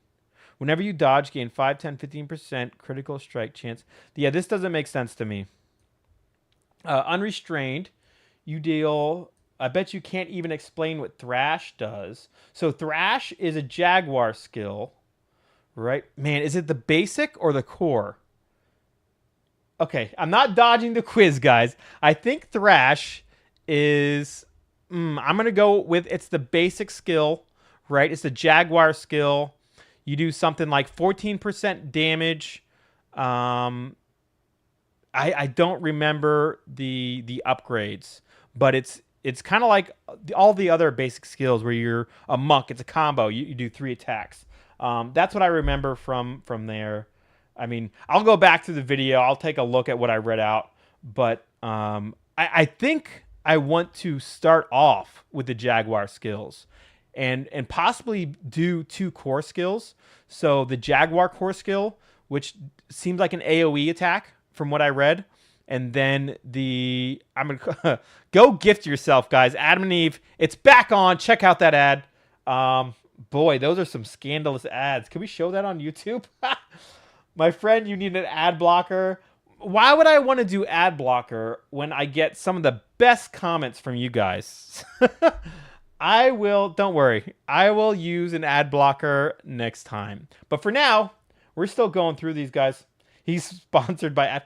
Whenever you dodge, gain 5, 10, 15% critical strike chance. Yeah, this doesn't make sense to me. Unrestrained. You deal... I bet you can't even explain what Thrash does. So Thrash is a Jaguar skill, right? Man, is it the basic or the core? Okay, I'm not dodging the quiz, guys. I think Thrash is... I'm going to go with it's the basic skill, right? It's the Jaguar skill. You do something like 14% damage. I don't remember the upgrades, but it's kind of like all the other basic skills where you're a monk. It's a combo. You do 3 attacks. That's what I remember from there. I mean, I'll go back to the video. I'll take a look at what I read out. But I think I want to start off with the Jaguar skills and possibly do 2 core skills. So the Jaguar core skill, which seems like an AoE attack from what I read. And then I'm going to go gift yourself, guys. Adam and Eve, it's back on. Check out that ad. Boy, those are some scandalous ads. Can we show that on YouTube? My friend, you need an ad blocker. Why would I want to do ad blocker when I get some of the best comments from you guys? Don't worry. I will use an ad blocker next time. But for now, we're still going through these, guys. He's sponsored by...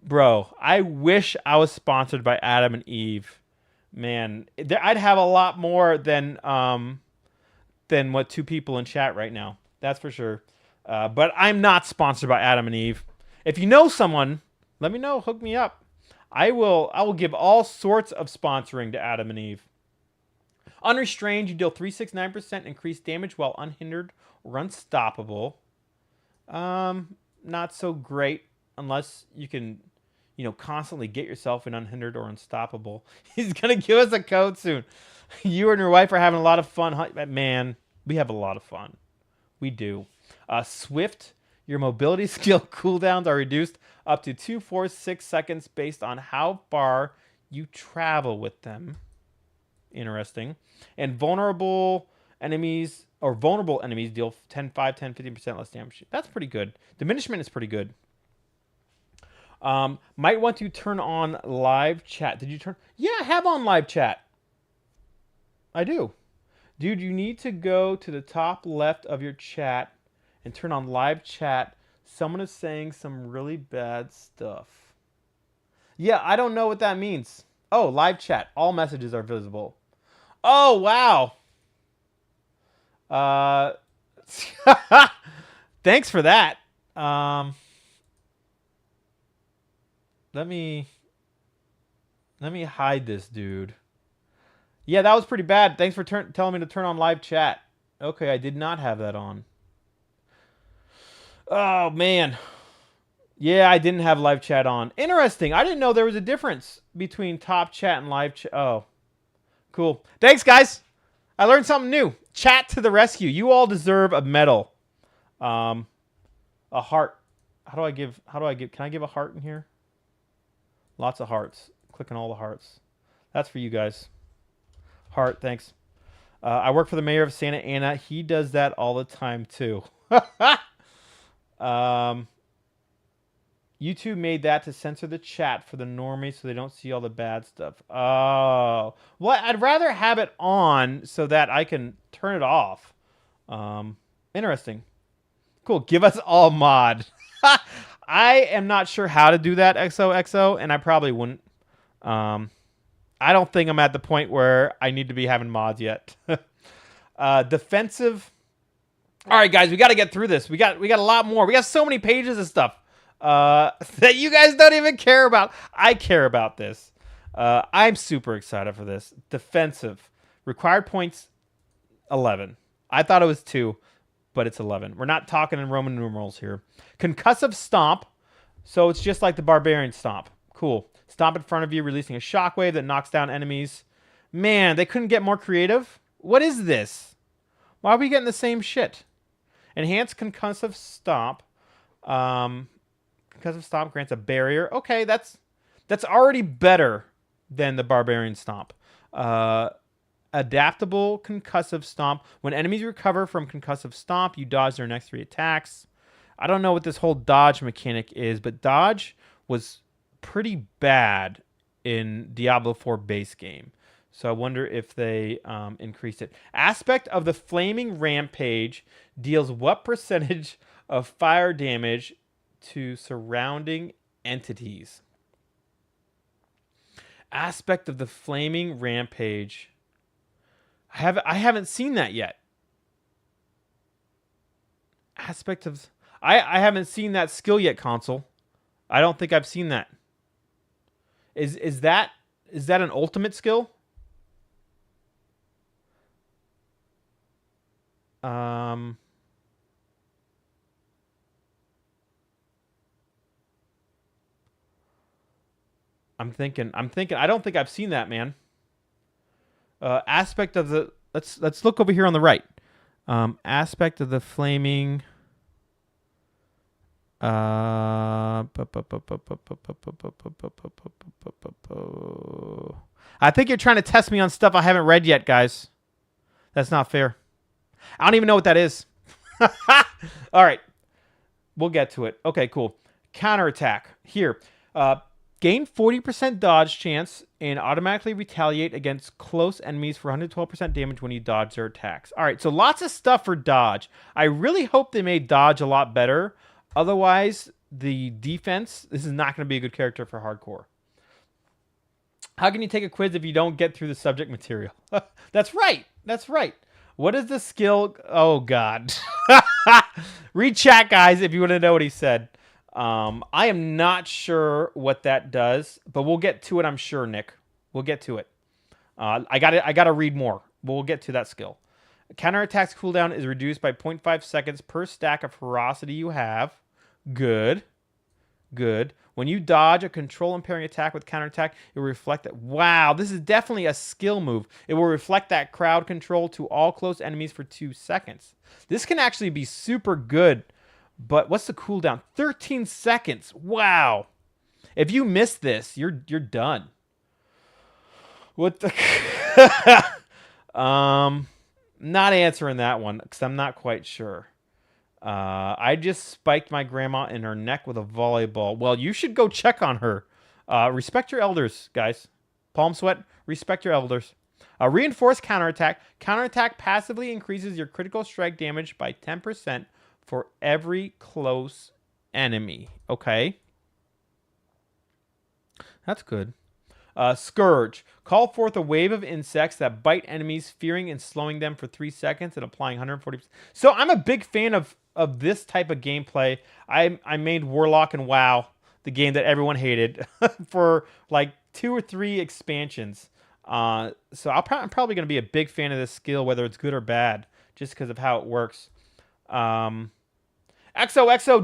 Bro, I wish I was sponsored by Adam and Eve. Man, I'd have a lot more than what 2 people in chat right now. That's for sure. But I'm not sponsored by Adam and Eve. If you know someone, let me know. Hook me up. I will give all sorts of sponsoring to Adam and Eve. Unrestrained, you deal 369% increased damage while unhindered or unstoppable. Not so great unless you can, constantly get yourself in unhindered or unstoppable. He's going to give us a code soon. You and your wife are having a lot of fun. Man, we have a lot of fun. We do. Swift, your mobility skill cooldowns are reduced up to 2, 4, 6 seconds based on how far you travel with them. Interesting. And vulnerable enemies or vulnerable enemies deal 10, 5, 10, 15% less damage. That's pretty good. Diminishment is pretty good. Might want to turn on live chat. Did you turn? Yeah, I have on live chat. I do. Dude, you need to go to the top left of your chat and turn on live chat. Someone is saying some really bad stuff. Yeah, I don't know what that means. Oh, live chat. All messages are visible. Oh, wow. Thanks for that. Let me hide this dude. Yeah, that was pretty bad. Thanks for telling me to turn on live chat. Okay, I did not have that on. Oh, man. Yeah, I didn't have live chat on. Interesting. I didn't know there was a difference between top chat and live chat. Oh, cool. Thanks, guys. I learned something new. Chat to the rescue. You all deserve a medal. A heart. How do I give? Can I give a heart in here? Lots of hearts. Clicking all the hearts. That's for you guys. Heart, thanks. I work for the mayor of Santa Ana. He does that all the time, too. YouTube made that to censor the chat for the normies so they don't see all the bad stuff. Oh. Well, I'd rather have it on so that I can turn it off. Interesting. Cool. Give us all mod. I am not sure how to do that, XOXO, and I probably wouldn't. I don't think I'm at the point where I need to be having mods yet. Defensive. All right, guys, we got to get through this. We got a lot more. We got so many pages of stuff that you guys don't even care about. I care about this. I'm super excited for this. Defensive. Required points, 11. I thought it was 2, but it's 11. We're not talking in Roman numerals here. Concussive Stomp. So it's just like the Barbarian Stomp. Cool. Stomp in front of you, releasing a shockwave that knocks down enemies. Man, they couldn't get more creative? What is this? Why are we getting the same shit? Enhanced Concussive Stomp. Concussive Stomp grants a barrier. Okay, that's already better than the Barbarian Stomp. Adaptable Concussive Stomp. When enemies recover from Concussive Stomp, you dodge their next 3 attacks. I don't know what this whole dodge mechanic is, but dodge was pretty bad in Diablo 4 base game. So I wonder if they increased it. Aspect of the Flaming Rampage deals what percentage of fire damage to surrounding entities? Aspect of the Flaming Rampage. I haven't seen that yet. Aspect of... I haven't seen that skill yet, console. I don't think I've seen that. Is that an ultimate skill? I'm thinking. I don't think I've seen that, man. Aspect of the... Let's look over here on the right. Aspect of the flaming... I think you're trying to test me on stuff I haven't read yet, guys. That's not fair. I don't even know what that is. All right. We'll get to it. Okay, cool. Counterattack. Here. Gain 40% dodge chance and automatically retaliate against close enemies for 112% damage when you dodge their attacks. All right, so lots of stuff for dodge. I really hope they made dodge a lot better. Otherwise, the defense, this is not going to be a good character for hardcore. How can you take a quiz if you don't get through the subject material? That's right. That's right. What is the skill? Oh, God. Read chat, guys, if you want to know what he said. I am not sure what that does, but we'll get to it, I'm sure, Nick. We'll get to it. I got to read more. We'll get to that skill. Counterattack's cooldown is reduced by 0.5 seconds per stack of ferocity you have. Good. Good. When you dodge a control impairing attack with counterattack, it will reflect that. Wow, this is definitely a skill move. It will reflect that crowd control to all close enemies for 2 seconds. This can actually be super good. But what's the cooldown? 13 seconds. Wow. If you miss this, you're done. What the... Not answering that one because I'm not quite sure. I just spiked my grandma in her neck with a volleyball. Well, you should go check on her. Respect your elders, guys. Palm sweat, respect your elders. Reinforced counterattack. Counterattack passively increases your critical strike damage by 10% for every close enemy. Okay. That's good. Scourge. Call forth a wave of insects that bite enemies, fearing and slowing them for 3 seconds and applying 140%. So I'm a big fan of this type of gameplay. I made Warlock and WoW, the game that everyone hated, for like 2 or 3 expansions. So I'm probably going to be a big fan of this skill, whether it's good or bad, just because of how it works. XOXO,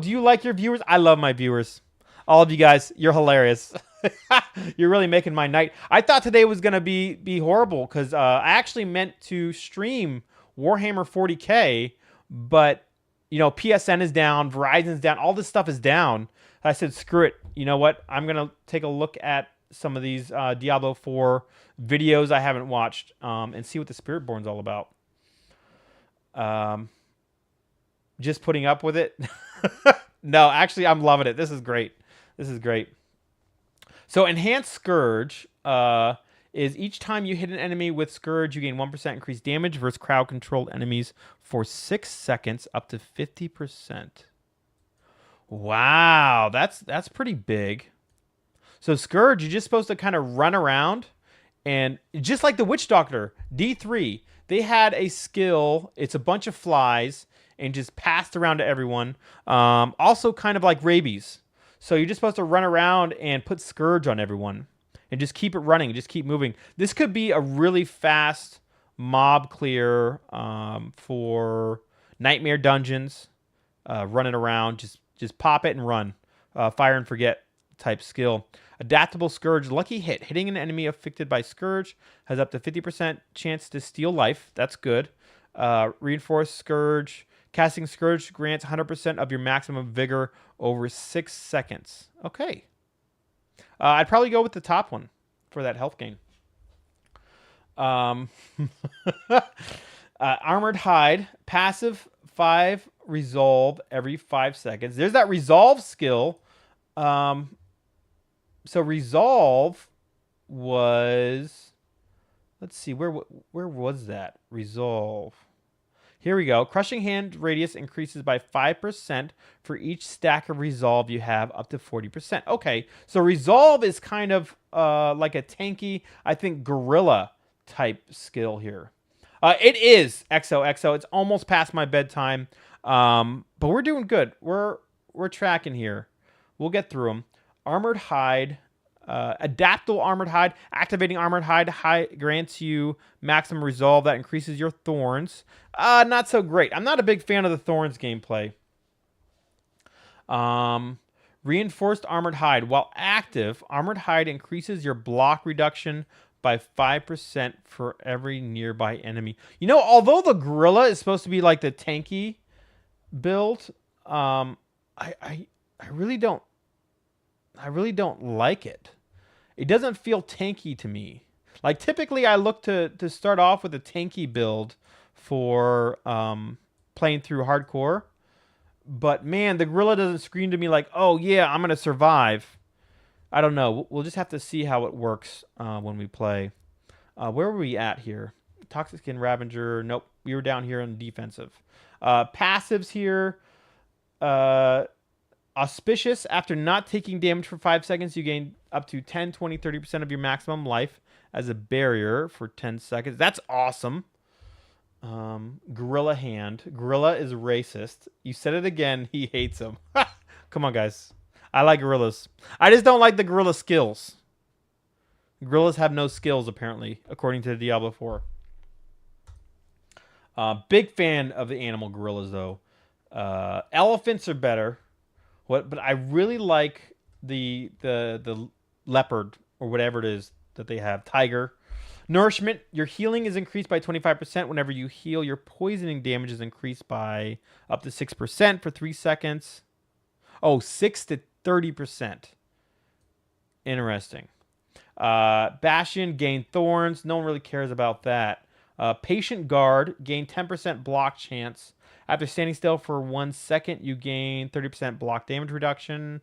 do you like your viewers? I love my viewers. All of you guys, you're hilarious. You're really making my night. I thought today was going to be horrible because I actually meant to stream Warhammer 40K, but, you know, PSN is down, Verizon's down, all this stuff is down. I said, screw it. You know what? I'm going to take a look at some of these Diablo 4 videos I haven't watched and see what the Spiritborn's all about. Just putting up with it. No, actually, I'm loving it. This is great. This is great. So Enhanced Scourge is each time you hit an enemy with Scourge, you gain 1% increased damage versus crowd-controlled enemies for 6 seconds, up to 50%. Wow, that's pretty big. So Scourge, you're just supposed to kind of run around, and just like the Witch Doctor, D3, they had a skill. It's a bunch of flies and just passed around to everyone. Also kind of like rabies. So you're just supposed to run around and put Scourge on everyone and just keep it running, just keep moving. This could be a really fast mob clear for nightmare dungeons, running around. Just pop it and run. Fire and forget type skill. Adaptable Scourge, lucky hit. Hitting an enemy affected by Scourge has up to 50% chance to steal life. That's good. Reinforced Scourge. Casting Scourge grants 100% of your maximum vigor over 6 seconds. Okay. I'd probably go with the top one for that health gain. Armored Hide. Passive 5 resolve every 5 seconds. There's that resolve skill. So resolve was... Let's see. Where was that? Resolve. Here we go. Crushing Hand radius increases by 5% for each stack of Resolve you have, up to 40%. Okay, so Resolve is kind of like a tanky, I think, gorilla type skill here. It is XOXO. It's almost past my bedtime, but we're doing good. We're tracking here. We'll get through them. Armored Hide. Adaptable Armored Hide. Activating Armored Hide grants you maximum resolve that increases your thorns. Not so great. I'm not a big fan of the thorns gameplay. Reinforced Armored Hide. While active, Armored Hide increases your block reduction by 5% for every nearby enemy. You know, although the gorilla is supposed to be like the tanky build, I really don't like it. It doesn't feel tanky to me. Like, typically I look to start off with a tanky build for playing through hardcore. But, man, the gorilla doesn't scream to me like, oh, yeah, I'm going to survive. I don't know. We'll just have to see how it works when we play. Where were we at here? Toxic Skin Ravager. Nope. We were down here on defensive. Passives here. Auspicious. After not taking damage for 5 seconds, you gain up to 10, 20, 30% of your maximum life as a barrier for 10 seconds. That's awesome. Gorilla Hand. Gorilla is racist. You said it again. He hates him. Come on, guys. I like gorillas. I just don't like the gorilla skills. Gorillas have no skills, apparently, according to Diablo 4. Big fan of the animal gorillas, though. Elephants are better. But I really like the leopard or whatever it is that they have. Tiger. Nourishment. Your healing is increased by 25%. Whenever you heal, your poisoning damage is increased by up to 6% for 3 seconds. Oh, 6 to 30%. Interesting. Bastion. Gain thorns. No one really cares about that. Patient Guard, gain 10% block chance. After standing still for 1 second, you gain 30% block damage reduction.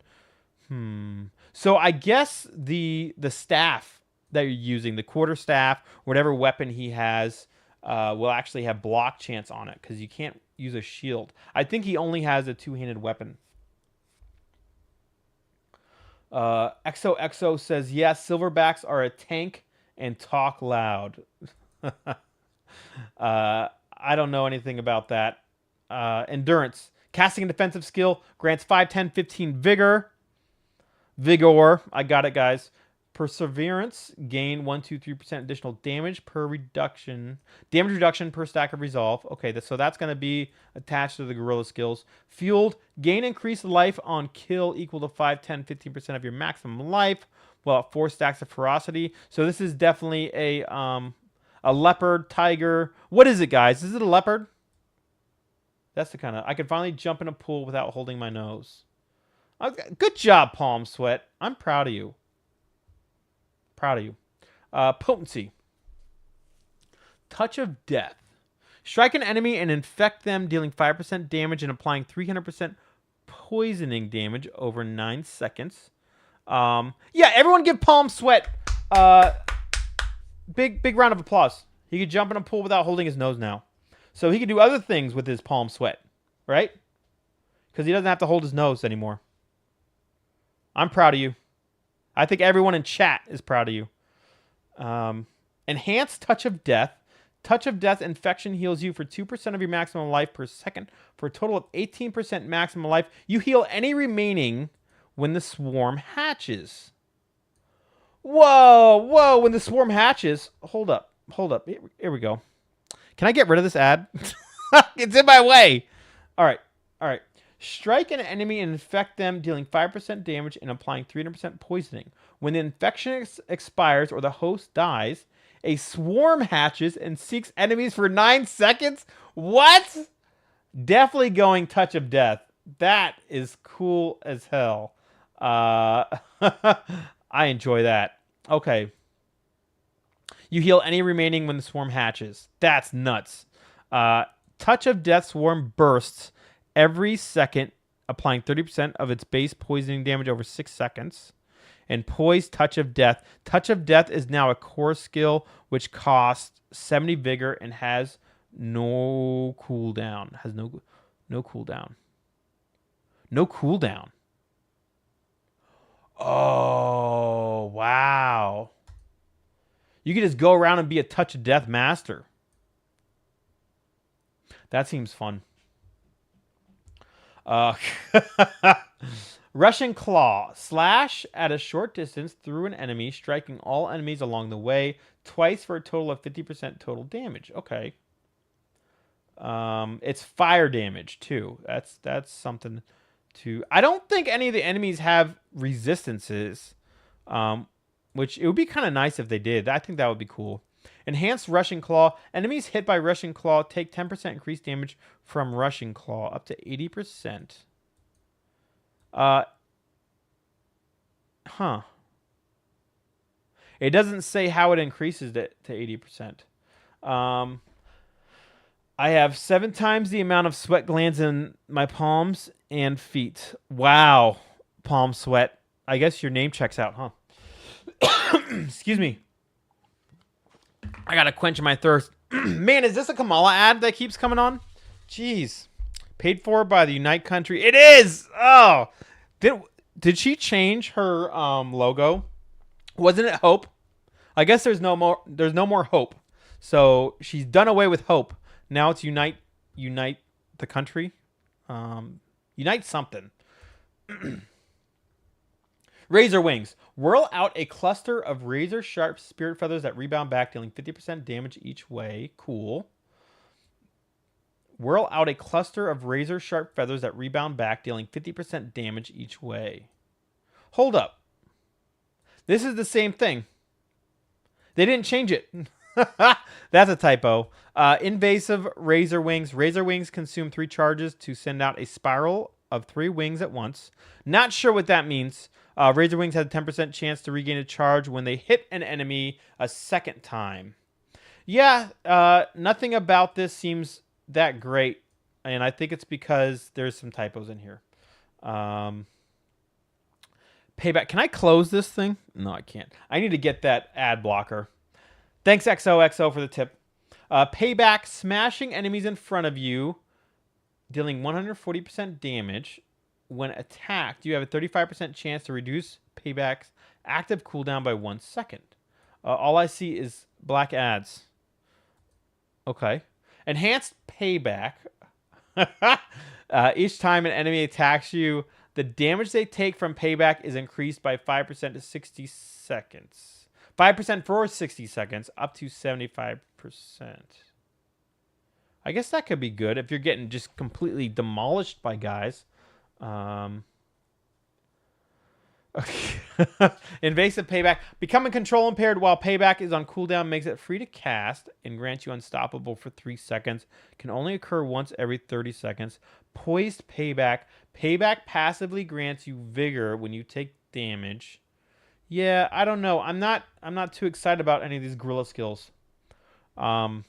So I guess the staff that you're using, the quarterstaff, whatever weapon he has, will actually have block chance on it because you can't use a shield. I think he only has a two-handed weapon. XOXO says, yes, silverbacks are a tank and talk loud. I don't know anything about that. Endurance. Casting a defensive skill grants 5, 10, 15 vigor. Vigor. I got it, guys. Perseverance. Gain 1, 2, 3% additional damage per reduction. Damage reduction per stack of resolve. Okay, so that's going to be attached to the gorilla skills. Fueled. Gain increased life on kill equal to 5, 10, 15% of your maximum life. Well, 4 stacks of ferocity. So this is definitely a leopard, tiger. What is it, guys? Is it a leopard? That's the kind of... I can finally jump in a pool without holding my nose. Good job, Palm Sweat. I'm proud of you. Proud of you. Potency. Touch of Death. Strike an enemy and infect them, dealing 5% damage and applying 300% poisoning damage over 9 seconds. Yeah, everyone give Palm Sweat big round of applause. He could jump in a pool without holding his nose now. So he can do other things with his Palm Sweat, right? Because he doesn't have to hold his nose anymore. I'm proud of you. I think everyone in chat is proud of you. Enhanced Touch of Death. Touch of Death infection heals you for 2% of your maximum life per second for a total of 18% maximum life. You heal any remaining when the swarm hatches. Whoa. When the swarm hatches. Hold up. Here we go. Can I get rid of this ad? It's in my way. All right. Strike an enemy and infect them, dealing 5% damage and applying 300% poisoning. When the infection expires or the host dies, a swarm hatches and seeks enemies for 9 seconds. What? Definitely going Touch of Death. That is cool as hell. I enjoy that. Okay. You heal any remaining when the swarm hatches. That's nuts. Touch of Death swarm bursts every second, applying 30% of its base poisoning damage over 6 seconds. And Poise Touch of Death. Touch of Death is now a core skill which costs 70 vigor and has no cooldown. Has no cooldown. No cooldown. Oh, wow. You can just go around and be a Touch of Death master. That seems fun. Russian Claw. Slash at a short distance through an enemy, striking all enemies along the way twice for a total of 50% total damage. Okay. It's fire damage too. That's something to... I don't think any of the enemies have resistances, which it would be kind of nice if they did. I think that would be cool. Enhanced Russian Claw. Enemies hit by Russian Claw take 10% increased damage from Russian Claw, up to 80%. It doesn't say how it increases it to 80%. I have 7 times the amount of sweat glands in my palms and feet. Wow, Palm Sweat. I guess your name checks out, huh? Excuse me. I gotta quench my thirst. Man, is this a Kamala ad that keeps coming on? Jeez. Paid for by the Unite country. It is! Oh! Did she change her logo? Wasn't it Hope? I guess there's no more Hope. So she's done away with Hope. Now it's Unite the country. Unite something. Razor Wings. Whirl out a cluster of razor-sharp spirit feathers that rebound back, dealing 50% damage each way. Cool. Whirl out a cluster of razor-sharp feathers that rebound back, dealing 50% damage each way. Hold up. This is the same thing. They didn't change it. That's a typo. Invasive Razor Wings. Razor Wings consume 3 charges to send out a spiral of 3 wings at once. Not sure what that means. Razor Wings has a 10% chance to regain a charge when they hit an enemy a second time. Yeah, nothing about this seems that great, and I think it's because there's some typos in here. Payback. Can I close this thing? No, I can't. I need to get that ad blocker. Thanks, XOXO, for the tip. Payback. Smashing enemies in front of you, dealing 140% damage. When attacked, you have a 35% chance to reduce Payback's active cooldown by 1 second. All I see is black ads. Okay. Enhanced Payback. Each time an enemy attacks you, the damage they take from Payback is increased by 5% to 60 seconds. 5% for 60 seconds, up to 75%. I guess that could be good if you're getting just completely demolished by guys. Invasive Payback. Becoming control impaired while Payback is on cooldown makes it free to cast and grants you unstoppable for 3 seconds. Can only occur once every 30 seconds. Poised Payback. Payback passively grants you vigor when you take damage. Yeah, I don't know. I'm not too excited about any of these guerrilla skills. Potent.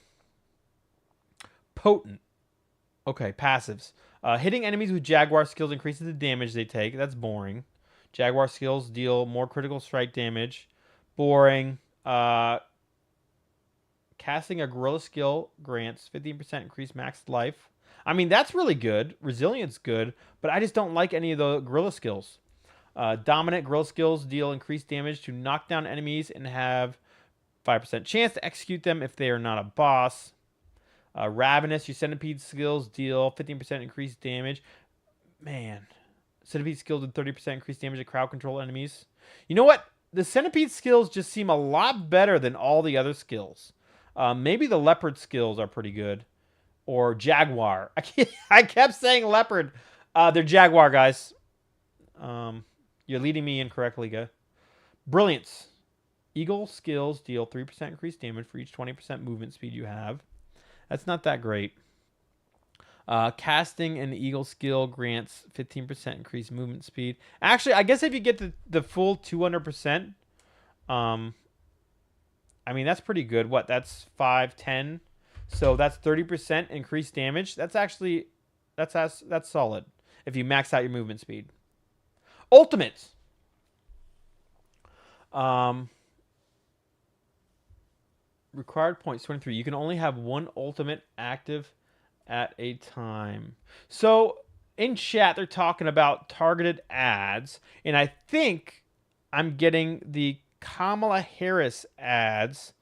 Okay, passives. Hitting enemies with Jaguar skills increases the damage they take. That's boring. Jaguar skills deal more critical strike damage. Boring. Casting a guerrilla skill grants 15% increased max life. I mean, that's really good. Resilience good, but I just don't like any of the guerrilla skills. Dominant guerrilla skills deal increased damage to knock down enemies and have 5% chance to execute them if they are not a boss. Ravenous, your centipede skills deal 15% increased damage. Man, centipede skills with 30% increased damage to crowd control enemies. You know what? The centipede skills just seem a lot better than all the other skills. Maybe the leopard skills are pretty good. Or jaguar. I kept saying leopard. They're jaguar, guys. You're leading me incorrectly, guys. Brilliance. Eagle skills deal 3% increased damage for each 20% movement speed you have. That's not that great. Casting an eagle skill grants 15% increased movement speed. Actually, I guess if you get the full 200%, I mean, that's pretty good. What? That's 5, 10. So that's 30% increased damage. That's actually, that's solid if you max out your movement speed. Ultimates. Required points 23. You can only have one ultimate active at a time. So in chat, they're talking about targeted ads, and I think I'm getting the Kamala Harris ads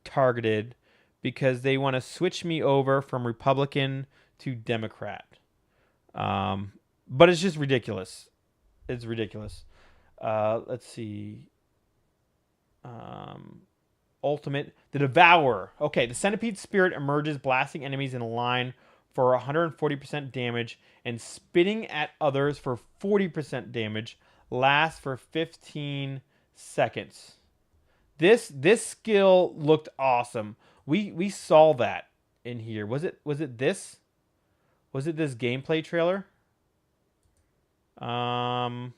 targeted because they want to switch me over from Republican to Democrat. But it's just ridiculous. It's ridiculous. Let's see. Ultimate. The Devourer. Okay, the Centipede Spirit emerges, blasting enemies in a line for 140% damage and spitting at others for 40% damage. Lasts for 15 seconds. This skill looked awesome. We saw that in here. Was it this? Was it this gameplay trailer? Man,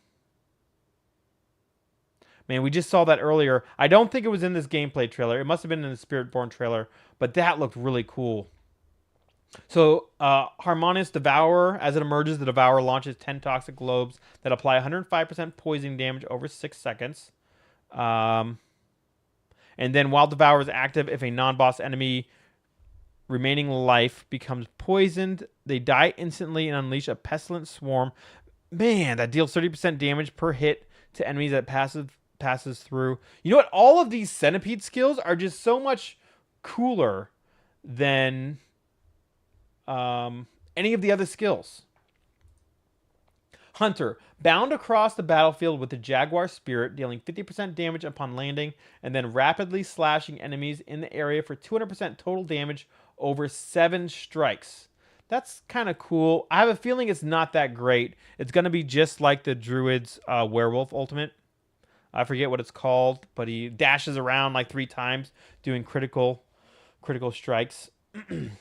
we just saw that earlier. I don't think it was in this gameplay trailer. It must have been in the Spiritborn trailer, but that looked really cool. So, Harmonious Devourer. As it emerges, the Devourer launches 10 toxic globes that apply 105% poison damage over 6 seconds. And then while Devourer is active, if a non-boss enemy remaining life becomes poisoned, they die instantly and unleash a pestilent swarm. Man, that deals 30% damage per hit to enemies that passes through. You know what? All of these centipede skills are just so much cooler than any of the other skills. Hunter. Bound across the battlefield with the Jaguar Spirit, dealing 50% damage upon landing, and then rapidly slashing enemies in the area for 200% total damage over 7 strikes. That's kind of cool. I have a feeling it's not that great. It's going to be just like the Druid's Werewolf Ultimate. I forget what it's called, but he dashes around like 3 times doing critical strikes. Kitten,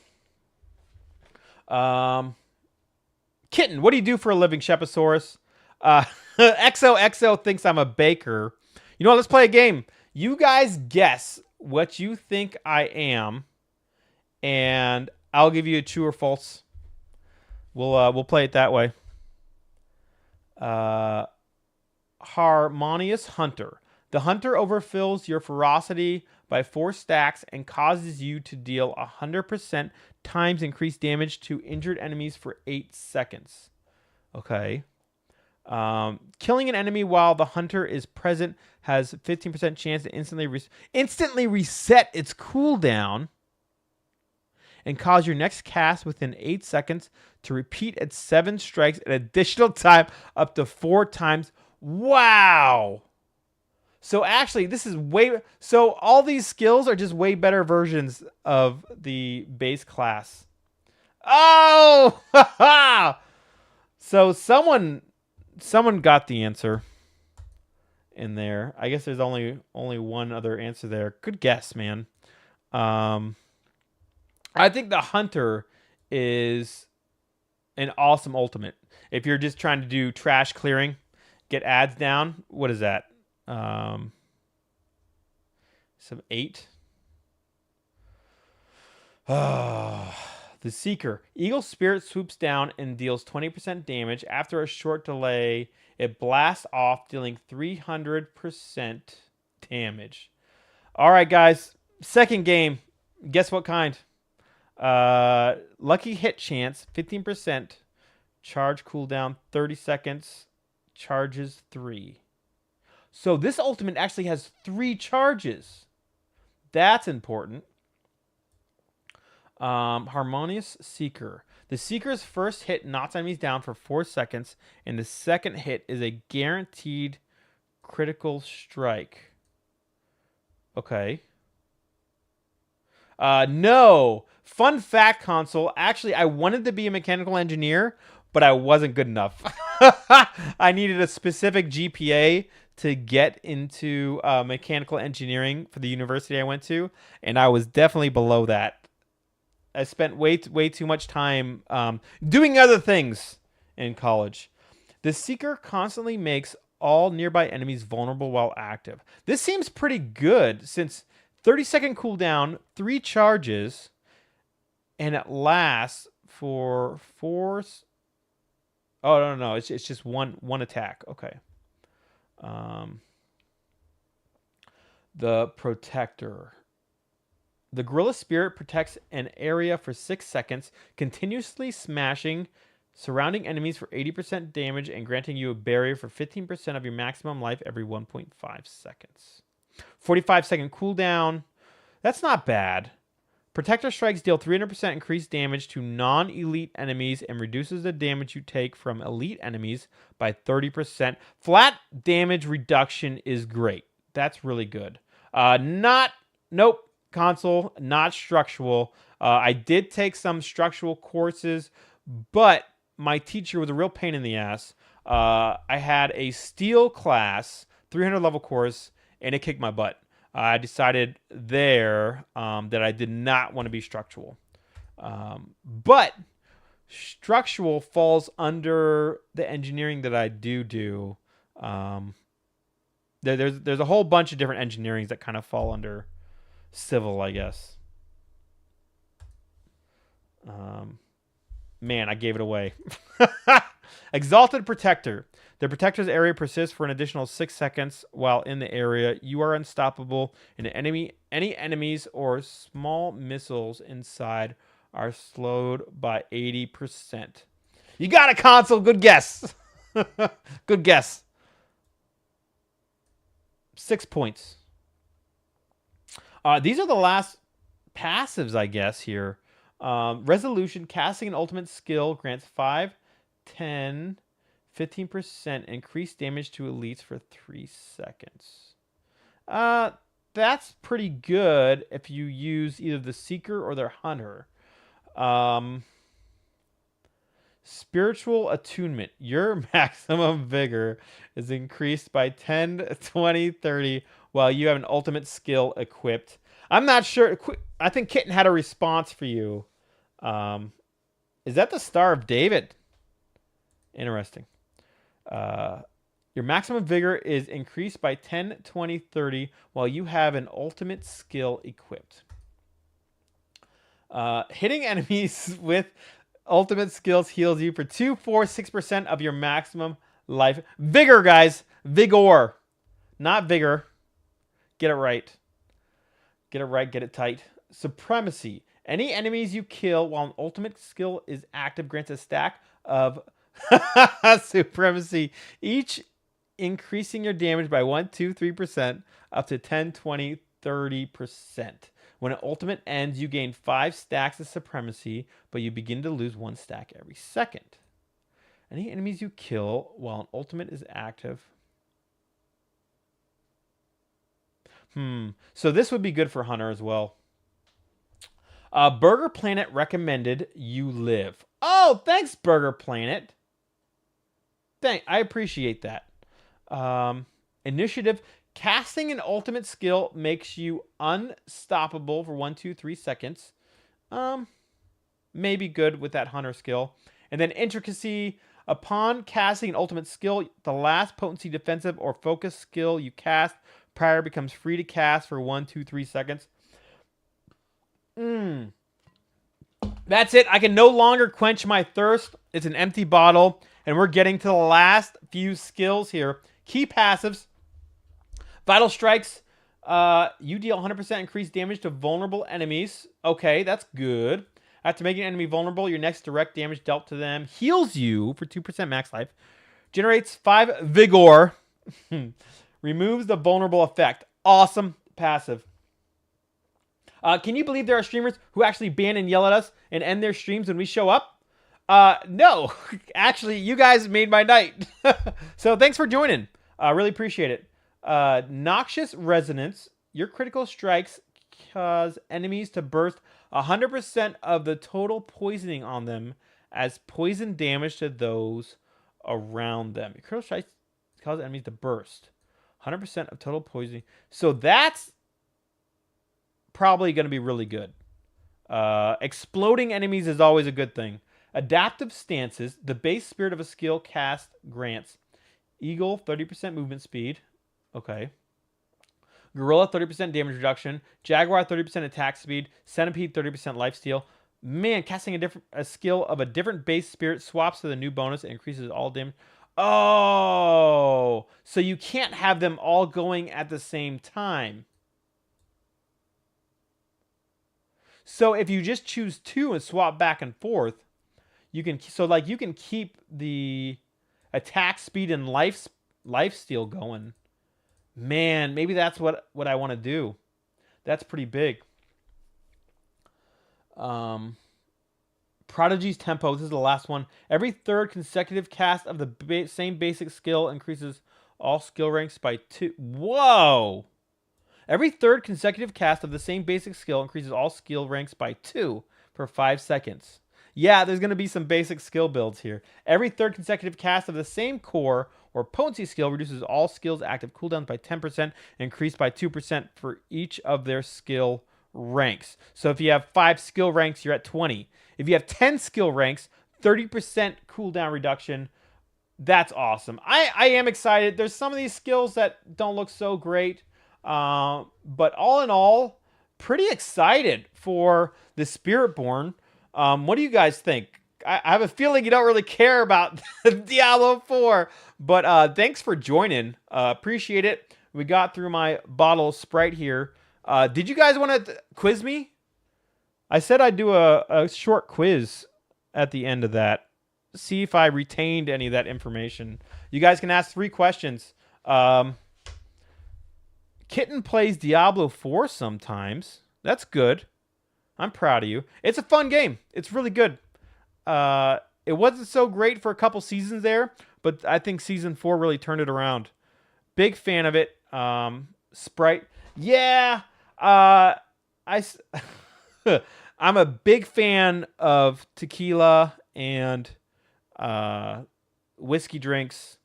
what do you do for a living, Sheposaurus? XOXO thinks I'm a baker. You know what? Let's play a game. You guys guess what you think I am. and I'll give you a true or false. We'll play it that way. Harmonious Hunter. The hunter overfills your ferocity by 4 stacks and causes you to deal 100% times increased damage to injured enemies for 8 seconds. Okay. Killing an enemy while the hunter is present has 15% chance to instantly reset its cooldown and cause your next cast within 8 seconds to repeat at 7 strikes an additional time up to 4 times. Wow. So actually, this is so all these skills are just way better versions of the base class. Oh! So someone got the answer in there. I guess there's only one other answer there. Good guess, man. I think the hunter is an awesome ultimate. If you're just trying to do trash clearing, get ads down. What is that? Some 8. The Seeker. Eagle Spirit swoops down and deals 20% damage. After a short delay, it blasts off, dealing 300% damage. All right, guys. Second game. Guess what kind? Lucky hit chance, 15%. Charge cooldown, 30 seconds. Charges 3. So this ultimate actually has 3 charges. That's important. Harmonious Seeker. The Seeker's first hit knocks enemies down for 4 seconds, and the second hit is a guaranteed critical strike. Okay. No. Fun fact, console. Actually, I wanted to be a mechanical engineer, but I wasn't good enough. I needed a specific GPA to get into mechanical engineering for the university I went to, and I was definitely below that. I spent way too much time doing other things in college. The Seeker constantly makes all nearby enemies vulnerable while active. This seems pretty good since 30-second cooldown, 3 charges, and it lasts for 4. Oh no, it's just one attack. Okay. The Protector. The Gorilla Spirit protects an area for 6 seconds, continuously smashing surrounding enemies for 80% damage and granting you a barrier for 15% of your maximum life every 1.5 seconds. 45-second cooldown. That's not bad. Protector strikes deal 300% increased damage to non-elite enemies and reduces the damage you take from elite enemies by 30%. Flat damage reduction is great. That's really good. Nope. Console, not structural. I did take some structural courses, but my teacher was a real pain in the ass. I had a steel class, 300 level course, and it kicked my butt. I decided there that I did not want to be structural. But structural falls under the engineering that I do. There's a whole bunch of different engineerings that kind of fall under civil, I guess. Man, I gave it away. Exalted Protector. The Protector's area persists for an additional 6 seconds while in the area. You are unstoppable, and any enemies or small missiles inside are slowed by 80%. You got a console. Good guess. Good guess. 6 points. These are the last passives, I guess, here. Resolution. Casting an ultimate skill grants 5, 10, 15% increased damage to elites for 3 seconds. That's pretty good if you use either the Seeker or the Hunter. Spiritual Attunement. Your maximum vigor is increased by 10, 20, 30 while you have an ultimate skill equipped. I'm not sure. I think Kitten had a response for you. Is that the Star of David? Interesting. Your maximum vigor is increased by 10, 20, 30 while you have an ultimate skill equipped. Hitting enemies with ultimate skills heals you for 2, 4, 6% of your maximum life. Vigor, guys. Vigor. Not vigor. Get it right. Get it right. Get it tight. Supremacy. Any enemies you kill while an ultimate skill is active grants a stack of supremacy. Each increasing your damage by 1, 2, 3% up to 10, 20, 30%. When an ultimate ends, you gain 5 stacks of supremacy, but you begin to lose 1 stack every second. Any enemies you kill while an ultimate is active. So this would be good for Hunter as well. Burger Planet recommended you live. Oh, thanks, Burger Planet. I appreciate that. Initiative. Casting an ultimate skill makes you unstoppable for 1, 2, 3 seconds. Maybe good with that Hunter skill. And then Intricacy. Upon casting an ultimate skill, the last potency, defensive, or focus skill you cast prior becomes free to cast for 1, 2, 3 seconds. That's it. I can no longer quench my thirst. It's an empty bottle. And we're getting to the last few skills here. Key passives. Vital Strikes. You deal 100% increased damage to vulnerable enemies. Okay, that's good. After making an enemy vulnerable, your next direct damage dealt to them heals you for 2% max life. Generates 5 Vigor. Removes the vulnerable effect. Awesome passive. Can you believe there are streamers who actually ban and yell at us and end their streams when we show up? No. Actually, you guys made my night. So thanks for joining. Really appreciate it. Noxious Resonance. Your critical strikes cause enemies to burst 100% of the total poisoning on them as poison damage to those around them. Your critical strikes cause enemies to burst 100% of total poisoning. So that's probably going to be really good. Exploding enemies is always a good thing. Adaptive stances. The base spirit of a skill cast grants Eagle 30% movement speed. Okay. Gorilla 30% damage reduction. Jaguar 30% attack speed. Centipede 30% lifesteal. Man, casting a skill of a different base spirit swaps to the new bonus and increases all damage. Oh, so you can't have them all going at the same time. So if you just choose 2 and swap back and forth, you can keep the attack speed and lifesteal going. Man, maybe that's what I want to do. That's pretty big. Prodigy's Tempo. This is the last one. Every third consecutive cast of the same basic skill increases all skill ranks by 2. Whoa! Every third consecutive cast of the same basic skill increases all skill ranks by 2 for 5 seconds. Yeah, there's going to be some basic skill builds here. Every third consecutive cast of the same core or potency skill reduces all skills active cooldowns by 10%, increased by 2% for each of their skill ranks. So if you have 5 skill ranks, you're at 20. If you have 10 skill ranks, 30% cooldown reduction. That's awesome. I am excited. There's some of these skills that don't look so great. But all in all, pretty excited for the Spiritborn. What do you guys think? I have a feeling you don't really care about Diablo 4, but thanks for joining. Appreciate it. We got through my bottle of Sprite here. Did you guys want to quiz me? I said I'd do a short quiz at the end of that. See if I retained any of that information. You guys can ask 3 questions. Kitten plays Diablo 4 sometimes. That's good. I'm proud of you. It's a fun game. It's really good. It wasn't so great for a couple seasons there, but I think season 4 really turned it around. Big fan of it. Sprite. Yeah. I'm a big fan of tequila and whiskey drinks.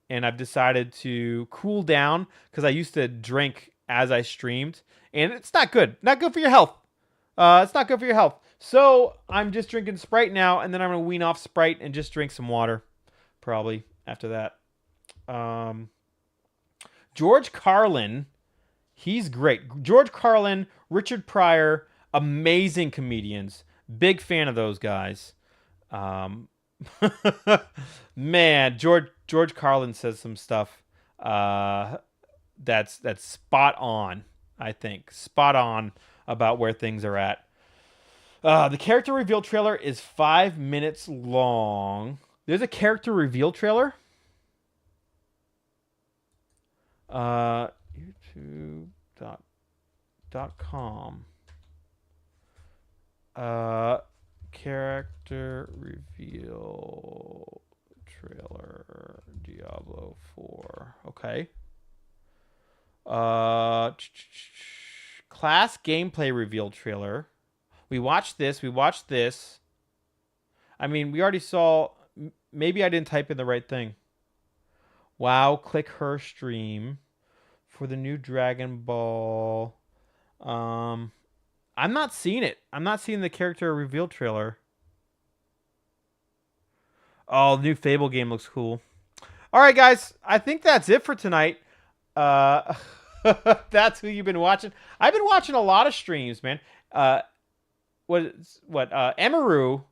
And I've decided to cool down because I used to drink as I streamed. And it's not good. Not good for your health. It's not good for your health. So I'm just drinking Sprite now. And then I'm going to wean off Sprite and just drink some water. Probably after that. George Carlin. He's great. George Carlin, Richard Pryor, Amazing comedians. Big fan of those guys. Man, George Carlin says some stuff that's spot on. I think spot on about where things are at. The character reveal trailer is 5 minutes long. There's a character reveal trailer. YouTube.com. Character reveal trailer Diablo 4. Okay. Class gameplay reveal trailer. We watched this. I mean, we already saw. Maybe I didn't type in the right thing. Wow, click her stream for the new Dragon Ball. I'm not seeing it. I'm not seeing the character reveal trailer. Oh, the new Fable game looks cool. All right, guys. I think that's it for tonight. That's who you've been watching. I've been watching a lot of streams, man. Emaru.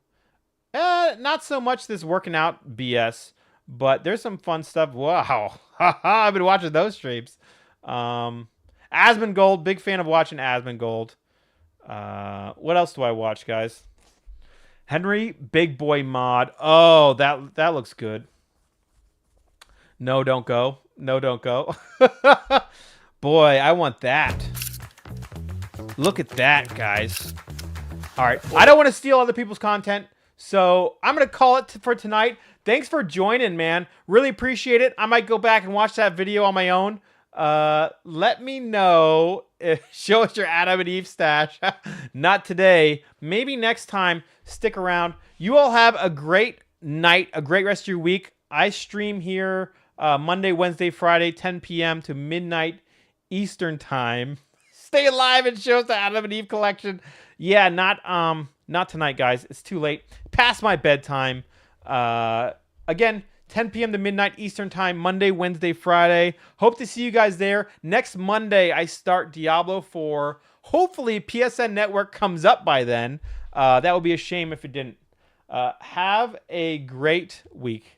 Not so much this working out BS, but there's some fun stuff. Wow. I've been watching those streams. Asmongold, big fan of watching Asmongold. What else do I watch, guys? Henry, big boy mod. Oh, that looks good. No, don't go. No, don't go. Boy, I want that. Look at that, guys. All right. I don't want to steal other people's content, so I'm going to call it for tonight. Thanks for joining, man. Really appreciate it. I might go back and watch that video on my own. Let me know. Show us your Adam and Eve stash. Not today. Maybe next time. Stick around. You all have a great night, a great rest of your week. I stream here Monday, Wednesday, Friday, 10 p.m. to midnight Eastern time. Stay alive and show us the Adam and Eve collection. Yeah, not tonight, guys. It's too late. Past my bedtime. Again, 10 p.m. to midnight Eastern time, Monday, Wednesday, Friday. Hope to see you guys there. Next Monday, I start Diablo 4. Hopefully, PSN Network comes up by then. That would be a shame if it didn't. Have a great week.